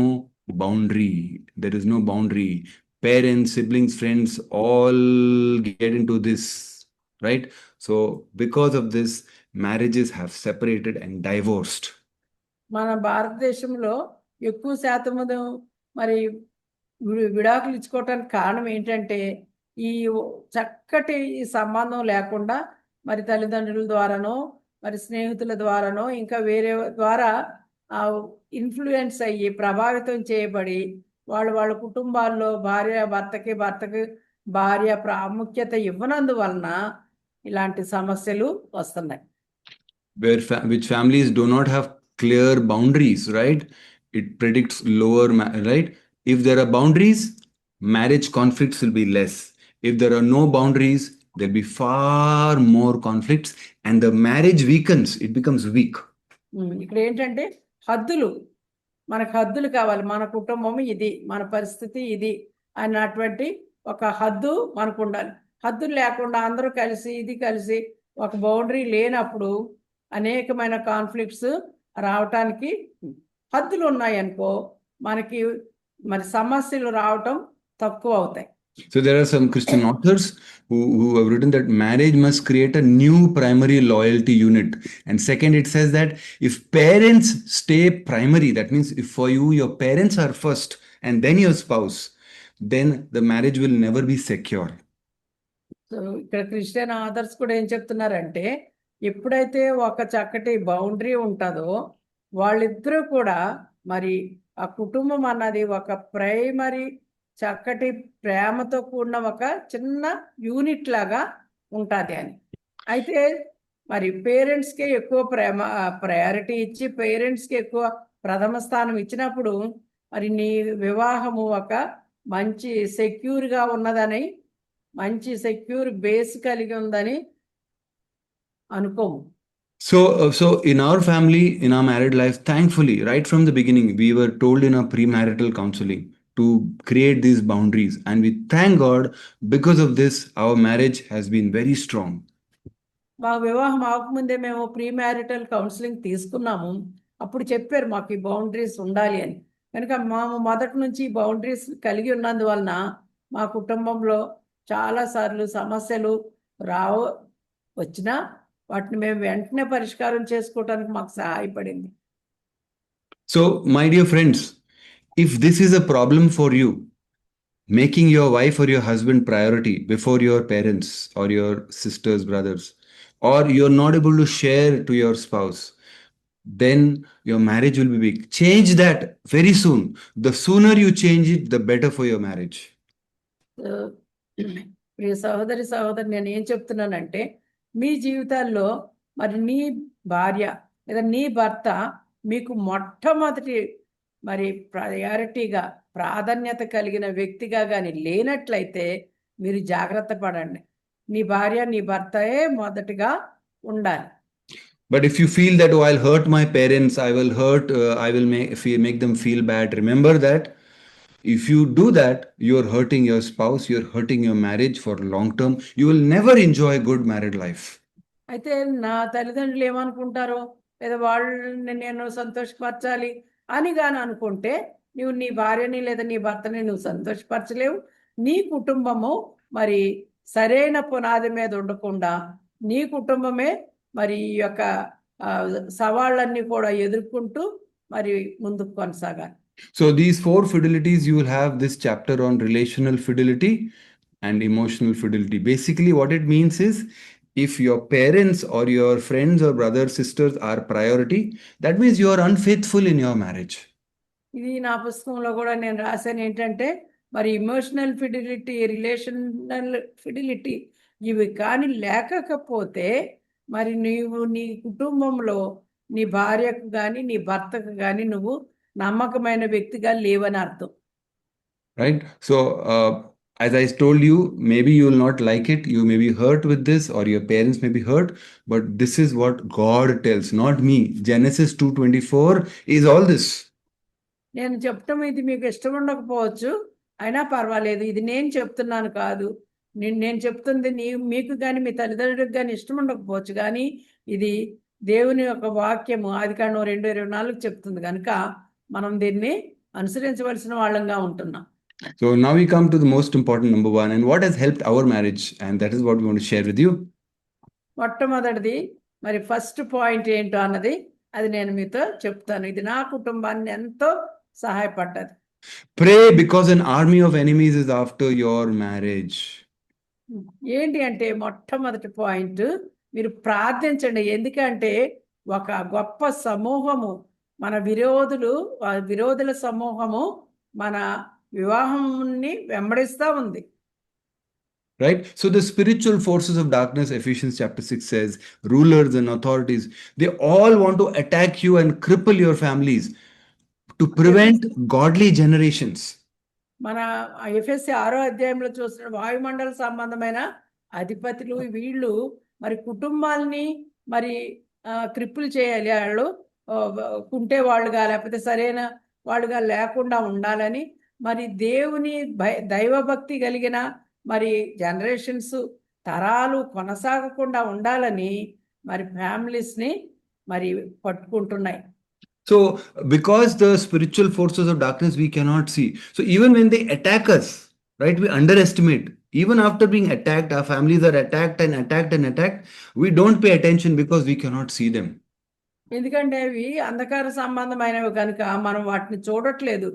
boundary. Parents, siblings, friends all get into this, right? So because of this, marriages have separated and divorced. మన భారతదేశంలో ఎక్కువ శాతం మరి విడాకులు ఇచ్చుకోవటానికి కారణం ఏంటంటే ఈ చక్కటి సంబంధం లేకుండా మరి తల్లిదండ్రుల ద్వారానో మరి స్నేహితుల ద్వారానో ఇంకా వేరే ద్వారా ఇన్ఫ్లుయెన్స్ అయ్యి ప్రభావితం చేయబడి వాళ్ళ కుటుంబాల్లో భర్తకి భార్య ప్రాముఖ్యత ఇవ్వనందువలన ఇలాంటి సమస్యలు వస్తున్నాయి. Which families do not have clear boundaries, right? It predicts lower, right? If there are boundaries, marriage conflicts will be less. If there are no boundaries, there'll be far more conflicts and the marriage weakens, it becomes weak. ఇక్కడ ఏంటంటే మనకు హద్దులు కావాలి. మన కుటుంబం ఇది, మన పరిస్థితి ఇది అన్నటువంటి ఒక హద్దు మనకు ఉండాలి. హద్దులు లేకుండా అందరూ కలిసి ఒక బౌండరీ లేనప్పుడు అనేకమైన కాన్ఫ్లిక్ట్స్ రావటానికి హద్దులు ఉన్నాయనుకో మనకి మరి సమస్యలు రావటం తక్కువ అవుతాయి. So there are some Christian authors who have written that marriage must create a new primary loyalty unit. And second, it says that if parents stay primary, that means if for you, your parents are first and then your spouse, then the marriage will never be secure. So ఇక్కడ Christian authors కూడా ఏం చెప్తున్నారంటే ఎప్పుడైతే ఒక చక్కటి boundary ఉంటుందో వాళ్ళిద్దరూ కూడా మరి ఆ కుటుంబం అన్నది ఒక ప్రైమరీ చక్కటి ప్రేమతో కూడిన ఒక చిన్న యూనిట్ లాగా ఉంటుంది అని. అయితే మరి పేరెంట్స్కి ఎక్కువ ప్రయారిటీ ఇచ్చి పేరెంట్స్కి ఎక్కువ ప్రథమ స్థానం ఇచ్చినప్పుడు మరి నీ వివాహము ఒక మంచి సెక్యూర్గా ఉన్నదని, మంచి సెక్యూర్ బేస్ కలిగి ఉందని అనుకోము. So in our family, in our married life, thankfully, right from the beginning, we were told in our premarital counseling to create these boundaries. And we thank God, because of this, our marriage has been very strong. మా వివాహం అవ్వకముందే మేము ప్రీమ్యారిటల్ counselling తీసుకున్నాము. అప్పుడు చెప్పారు మాకు ఈ boundaries ఉండాలి అని. కనుక మేము మొదటి నుంచి బౌండరీస్ కలిగి ఉన్నందువలన మా కుటుంబంలో చాలాసార్లు సమస్యలు వచ్చినా వాటిని మేము వెంటనే పరిష్కారం చేసుకోవడానికి మాకు సహాయపడింది. So, my dear friends, if this is a problem for you, making your wife or your husband priority before your parents or your sisters, brothers, or you're not able to share to your spouse, then your marriage will be weak. Change that very soon. The sooner you change it, the better for your marriage. So, ప్రియ సహోదరి సహోదరు, నేను ఏం చెప్తున్నానంటే, మీ జీవితాల్లో మరి నీ భార్య లేదా నీ భర్త మీకు మొట్టమొదటి మరి ప్రయారిటీగా ప్రాధాన్యత కలిగిన వ్యక్తిగా కానీ లేనట్లయితే మీరు జాగ్రత్త పడండి. నీ భార్య నీ భర్తయే మొదటిగా ఉండాలి. But if you feel that, oh, I'll hurt my parents, I will make them feel bad, remember that if you do that, you're hurting your spouse, you're hurting your marriage for long term. You will never enjoy a good married life. అయితే నా తల్లిదండ్రులు ఏమనుకుంటారో లేదా వాళ్ళని నేను సంతోషపరచాలి అని కానీ అనుకుంటే నువ్వు నీ భార్యని లేదా నీ భర్తని నువ్వు సంతోషపరచలేవు. నీ కుటుంబము మరి సరైన పునాది మీద ఉండకుండా నీ కుటుంబమే మరి ఈ యొక్క సవాళ్ళన్నీ కూడా ఎదుర్కొంటూ మరి ముందుకు కొనసాగాలి. So these 4 fidelities, you will have this chapter on relational fidelity and emotional fidelity. Basically, what it means is, if your parents or your friends or brothers, sisters are priority, that means you are unfaithful in your marriage. ఇది నా పుస్తకంలో కూడా నేను రాశాను. ఏంటంటే మరి emotional fidelity, relational fidelity ఇవి కానీ లేకపోతే మరి నీవు నీ కుటుంబంలో నీ భార్యకు కానీ నీ భర్తకు కానీ నువ్వు నమ్మకమైన వ్యక్తిగా లేవని అర్థం. Right? So, as I told you, maybe you will not like it. You may be hurt with this, or your parents may be hurt. But this is what God tells, not me. Genesis 2:24 is all this. నేను చెప్పటం ఇది మీకు ఇష్టం ఉండకపోవచ్చు, అయినా పర్వాలేదు. ఇది నేను చెప్తున్నాను కాదు. నేను చెప్తుంది మీకు కానీ మీ తల్లిదండ్రులకు కానీ ఇష్టం ఉండకపోవచ్చు, కానీ ఇది దేవుని యొక్క వాక్యము ఆదికాండం 2:24 చెప్తుంది కనుక మనం దీన్ని అనుసరించవలసిన వాళ్ళంగా ఉంటున్నాం. So now we come to the most important number 1, and what has helped our marriage, and that is what we want to share with you. మొట్టమొదటిది మరి ఫస్ట్ పాయింట్ ఏంటో అన్నది అది నేను మీతో చెప్తాను. ఇది నా కుటుంబాన్ని ఎంతో సహాయపడ్డది. Pray because an army of enemies is after your marriage. ఏంటి అంటే మొట్టమొదటి పాయింట్, మీరు ప్రార్థించండి. ఎందుకంటే ఒక గొప్ప సమూహము మన విరోధుల సమూహము మన వివాహాన్ని వెంబడిస్తూ ఉంది. Right? So the spiritual forces of darkness, Ephesians chapter 6 says, rulers and authorities, they all want to attack you and cripple your families to prevent godly generations. మన ఎఫెసీ 6వ అధ్యాయంలో చూసిన వాయుమండల సంబంధమైన అధిపతులు వీళ్ళు మరి కుటుంబాలని మరి క్రిప్పులు చేయాలి. వాళ్ళు కుంటే వాళ్ళుగా లేకపోతే సరైన వాళ్ళుగా లేకుండా ఉండాలని, మరి దేవుని దైవభక్తి కలిగిన మరి జనరేషన్స్ తరాలు కొనసాగకుండా ఉండాలని మరి ఫ్యామిలీస్ని మరి పట్టుకుంటున్నాయి. So because the spiritual forces of darkness we cannot see, so even when they attack us, right, we underestimate. Even after being attacked, our families are attacked and attacked and attacked, we don't pay attention because we cannot see them. ఎందుకంటే అవి అంధకార సంబంధమైనవి కనుక మనం వాటిని చూడట్లేదు.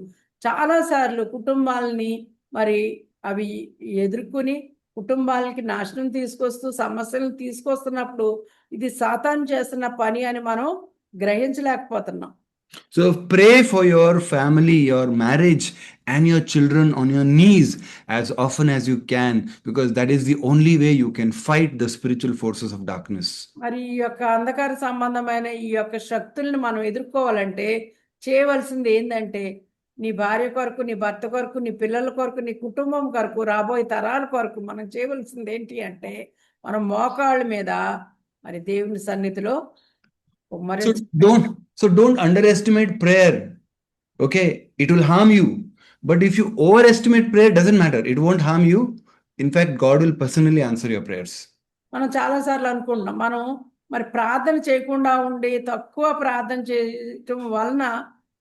చాలాసార్లు కుటుంబాలని మరి అవి ఎదుర్కొని కుటుంబాలకి నాశనం తీసుకొస్తూ సమస్యలను తీసుకొస్తున్నప్పుడు ఇది సాతాను చేస్తున్న పని అని మనం గ్రహించలేకపోతున్నాం. So pray for your family, your marriage, and your children on your knees as often as you can, because that is the only way you can fight the spiritual forces of darkness. మరి ఈ యొక్క అంధకార సంబంధమైన ఈ యొక్క శక్తుల్ని మనం ఎదుర్కోవాలంటే చేయవలసింది ఏంటంటే నీ భార్య కొరకు, నీ భర్త కొరకు, నీ పిల్లల కొరకు, నీ కుటుంబం కొరకు, రాబోయే తరాల కొరకు మనం చేయవలసింది ఏంటి అంటే మనం మోకాళ్ళ మీద మరి దేవుని సన్నిధిలో మరి So don't underestimate prayer. Okay, it will harm you. But if you overestimate prayer, doesn't matter. It won't harm you. In fact, God will personally answer your prayers. మనం చాలాసార్లు అనుకుంటున్నాం మనం మరి ప్రార్థన చేయకుండా ఉండి తక్కువ ప్రార్థన చేయటం వలన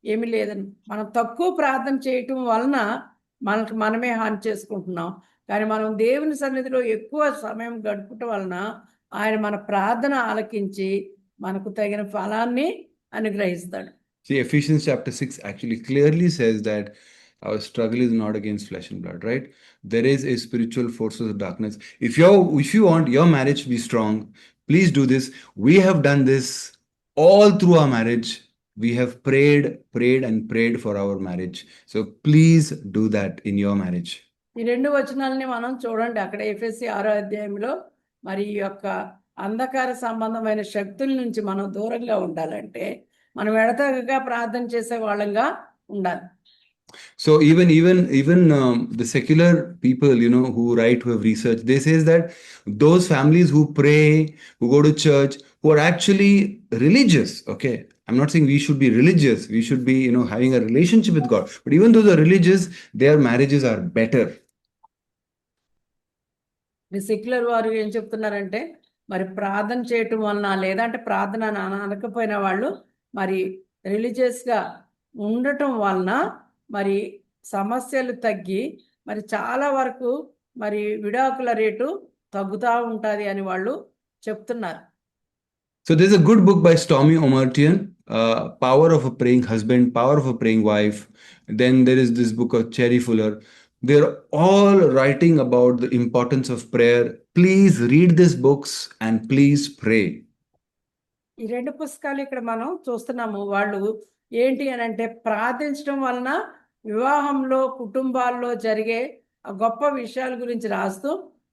ఏమీ లేదని. మనం తక్కువ ప్రార్థన చేయటం వలన మనమే హాని చేసుకుంటున్నాం. కానీ మనం దేవుని సన్నిధిలో ఎక్కువ సమయం గడపటం వలన ఆయన మన ప్రార్థన ఆలకించి మనకు తగిన ఫలాన్ని అనుగ్రహిస్తాడు. See, Ephesians chapter 6 actually clearly says that Our struggle is not against flesh and blood, right? There is a spiritual forces of darkness. If you want your marriage to be strong, please do this. We have done this all through our marriage. We have prayed and prayed for our marriage. So please do that in your marriage. ఈ 2 వచనాలని మనం చూడండి. అక్కడ ఎఫెసీ 6వ అధ్యాయంలో మరి ఈ యొక్క అంధకార సంబంధమైన శక్తుల నుంచి మనం దూరంగా ఉండాలంటే మనం ఎడతెగక ప్రార్థన చేసే వాళ్ళంగా ఉండాలి. So even the secular people, who write, who have researched, they says that those families who pray, who go to church, who are actually religious, okay? I'm not saying we should be religious. We should be, having a relationship with God. But even though they're religious, their marriages are better. ఈ secular వారు ఏం చెప్తున్నారంటే మరి ప్రార్థన చేయటం వలన లేదంటే ప్రార్థన అనకపోయిన వాళ్ళు మరి రిలీజియస్గా ఉండటం వలన మరి సమస్యలు తగ్గి మరి చాలా వరకు మరి విడాకుల రేటు తగ్గుతూ ఉంటుంది అని వాళ్ళు చెప్తున్నారు. So there's a good book by Stormy Omartian, Power of a Praying Husband, Power of a Praying Wife. Then there is this book of Cherry Fuller. They're all writing about the importance of prayer. Please read these books and please pray. ఈ 2 పుస్తకాలు ఇక్కడ మనం చూస్తున్నాము. వాళ్ళు ఏంటి అని అంటే ప్రార్థించడం వలన వివాహంలో కుటుంబాల్లో జరిగే గొప్ప విషయాల గురించి రాస్తూ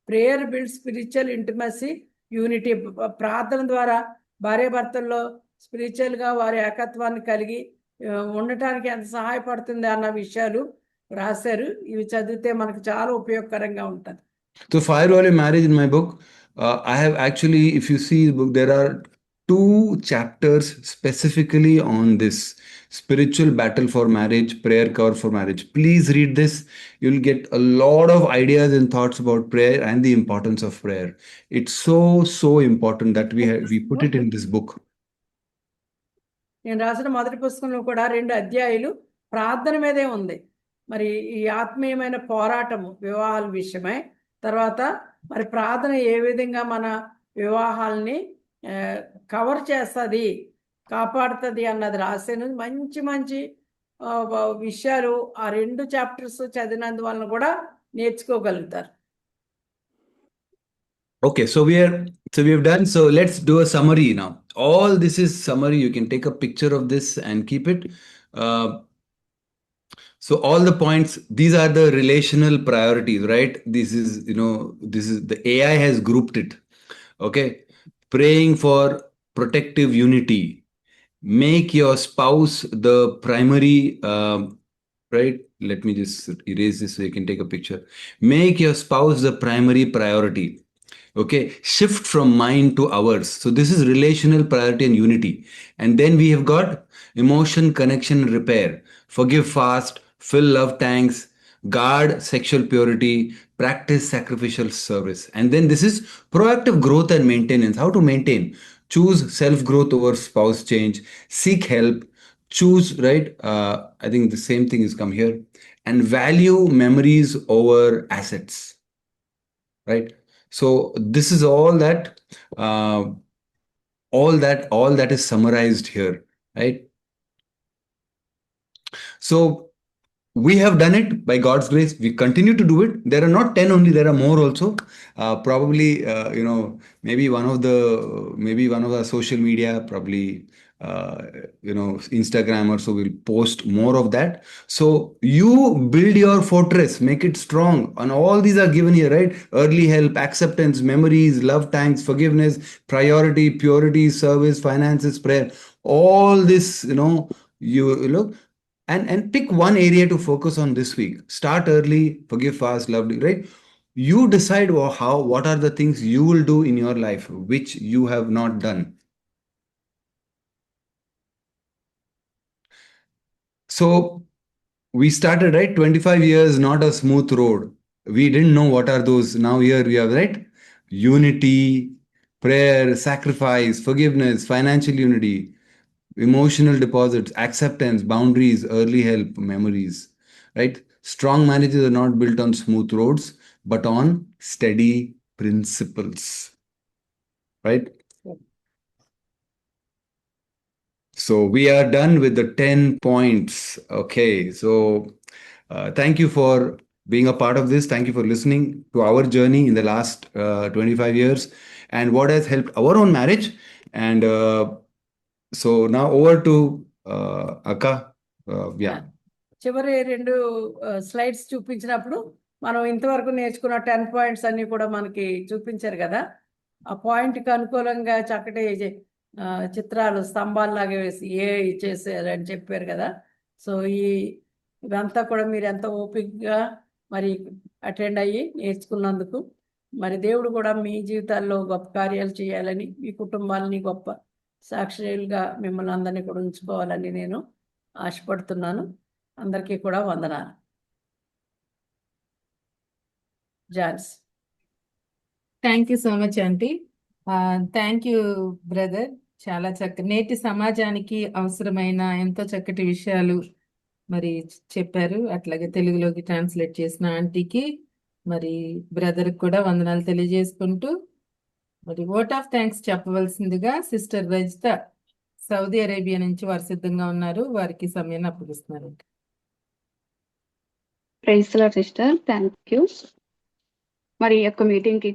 prayer build spiritual intimacy unity, ప్రార్థన ద్వారా భార్యాభర్తల్లో స్పిరిచువల్గా వారి ఏకత్వాన్ని కలిగి ఉండటానికి ఎంత సహాయపడుతుంది అన్న విషయాలు రాశారు. ఇవి చదివితే మనకు చాలా ఉపయోగకరంగా ఉంటుంది. So Fire Royal Marriage in my book, I have actually, if you see the book, there are 2 chapters specifically on this spiritual battle for marriage, prayer cover for marriage. Please read this. You'll get a lot of ideas and thoughts about prayer and the importance of prayer. It's so important that we put it in this book. నేను రాసిన మొదటి పుస్తకంలో కూడా 2 అధ్యాయాలు ప్రార్థన మీదే ఉంది. మరి ఈ ఆత్మీయమైన పోరాటము వివాహాల విషయమై, తర్వాత మరి ప్రార్థన ఏ విధంగా మన వివాహాలని కవర్ చేస్తుంది, కాపాడుతుంది అన్నది రాశాను. మంచి విషయాలు ఆ 2 చాప్టర్స్ చదివినందువలన కూడా నేర్చుకోగలుగుతారు. Okay, so we have done. So let's do a summary now. All this is summary. You can take a picture of this and keep it. So all the points, these are the relational priorities, right? This is the AI has grouped it. Okay. Praying for protective unity. Make your spouse the primary, right? Let me just erase this so you can take a picture. Make your spouse the primary priority. Okay. Shift from mine to ours. So this is relational priority and unity. And then we have got emotion, connection, repair. Forgive fast. Fill love tanks, guard sexual purity, practice sacrificial service. And then this is proactive growth and maintenance. How to maintain? Choose self-growth over spouse change. Seek help. Choose, right? I think the same thing has come here. And value memories over assets. Right? So this is all that is summarized here. Right? So we have done it by God's grace. We continue to do it. There are not 10 only, there are more also. Probably, maybe one of the social media, probably, Instagram or so will post more of that. So you build your fortress, make it strong. And all these are given here, right? Early help, acceptance, memories, love tanks, forgiveness, priority, purity, service, finances, prayer. All this, you look. And pick one area to focus on this week. Start early, forgive fast, love, right? You decide what are the things you will do in your life which you have not done. So we started, right? 25 years, not a smooth road. We didn't know what are those. Now here we have, right? Unity, prayer, sacrifice, forgiveness, financial unity, emotional deposits, acceptance, boundaries, early help, memories, right? Strong marriages are not built on smooth roads, but on steady principles, right? So we are done with the 10 points. Okay. So Thank you for being a part of this. Thank you for listening to our journey in the last 25 years and what has helped our own marriage. And so now over to Akka. Yeah. చివరి 2 slides చూపించినప్పుడు మనం ఇంతవరకు నేర్చుకున్న 10 points అన్ని కూడా మనకి చూపించారు కదా. ఆ పాయింట్కి అనుకూలంగా చక్కటి చిత్రాలు స్తంభాల్లాగా వేసి చేశారని చెప్పారు కదా. సో ఇదంతా కూడా మీరు ఎంత ఓపికగా మరి అటెండ్ అయ్యి నేర్చుకున్నందుకు మరి దేవుడు కూడా మీ జీవితాల్లో గొప్ప కార్యాలు చేయాలని, మీ కుటుంబాలని గొప్ప సాక్షులుగా మిమ్మల్ని అందరినీ కూడా ఉంచుకోవాలని నేను ఆశపడుతున్నాను. అందరికీ కూడా వందనాలు. జాన్స్. Thank you so much aunty. Thank you brother. చాలా నేటి సమాజానికి అవసరమైన ఎంతో చక్కటి విషయాలు మరి చెప్పారు. అట్లాగే తెలుగులోకి ట్రాన్స్లేట్ చేసిన ఆంటీకి మరి బ్రదర్ కూడా వందనాలు తెలియజేసుకుంటూ మరి ఓట్ ఆఫ్ థ్యాంక్స్ చెప్పవలసిందిగా సిస్టర్ రజిత సౌదీ అరేబియా నుంచి వారు సిద్ధంగా ఉన్నారు. వారికి సమయాన్ని అప్పగిస్తున్నారు. Praise the lord sister, thank you. మరి ఈ యొక్క మీటింగ్ కి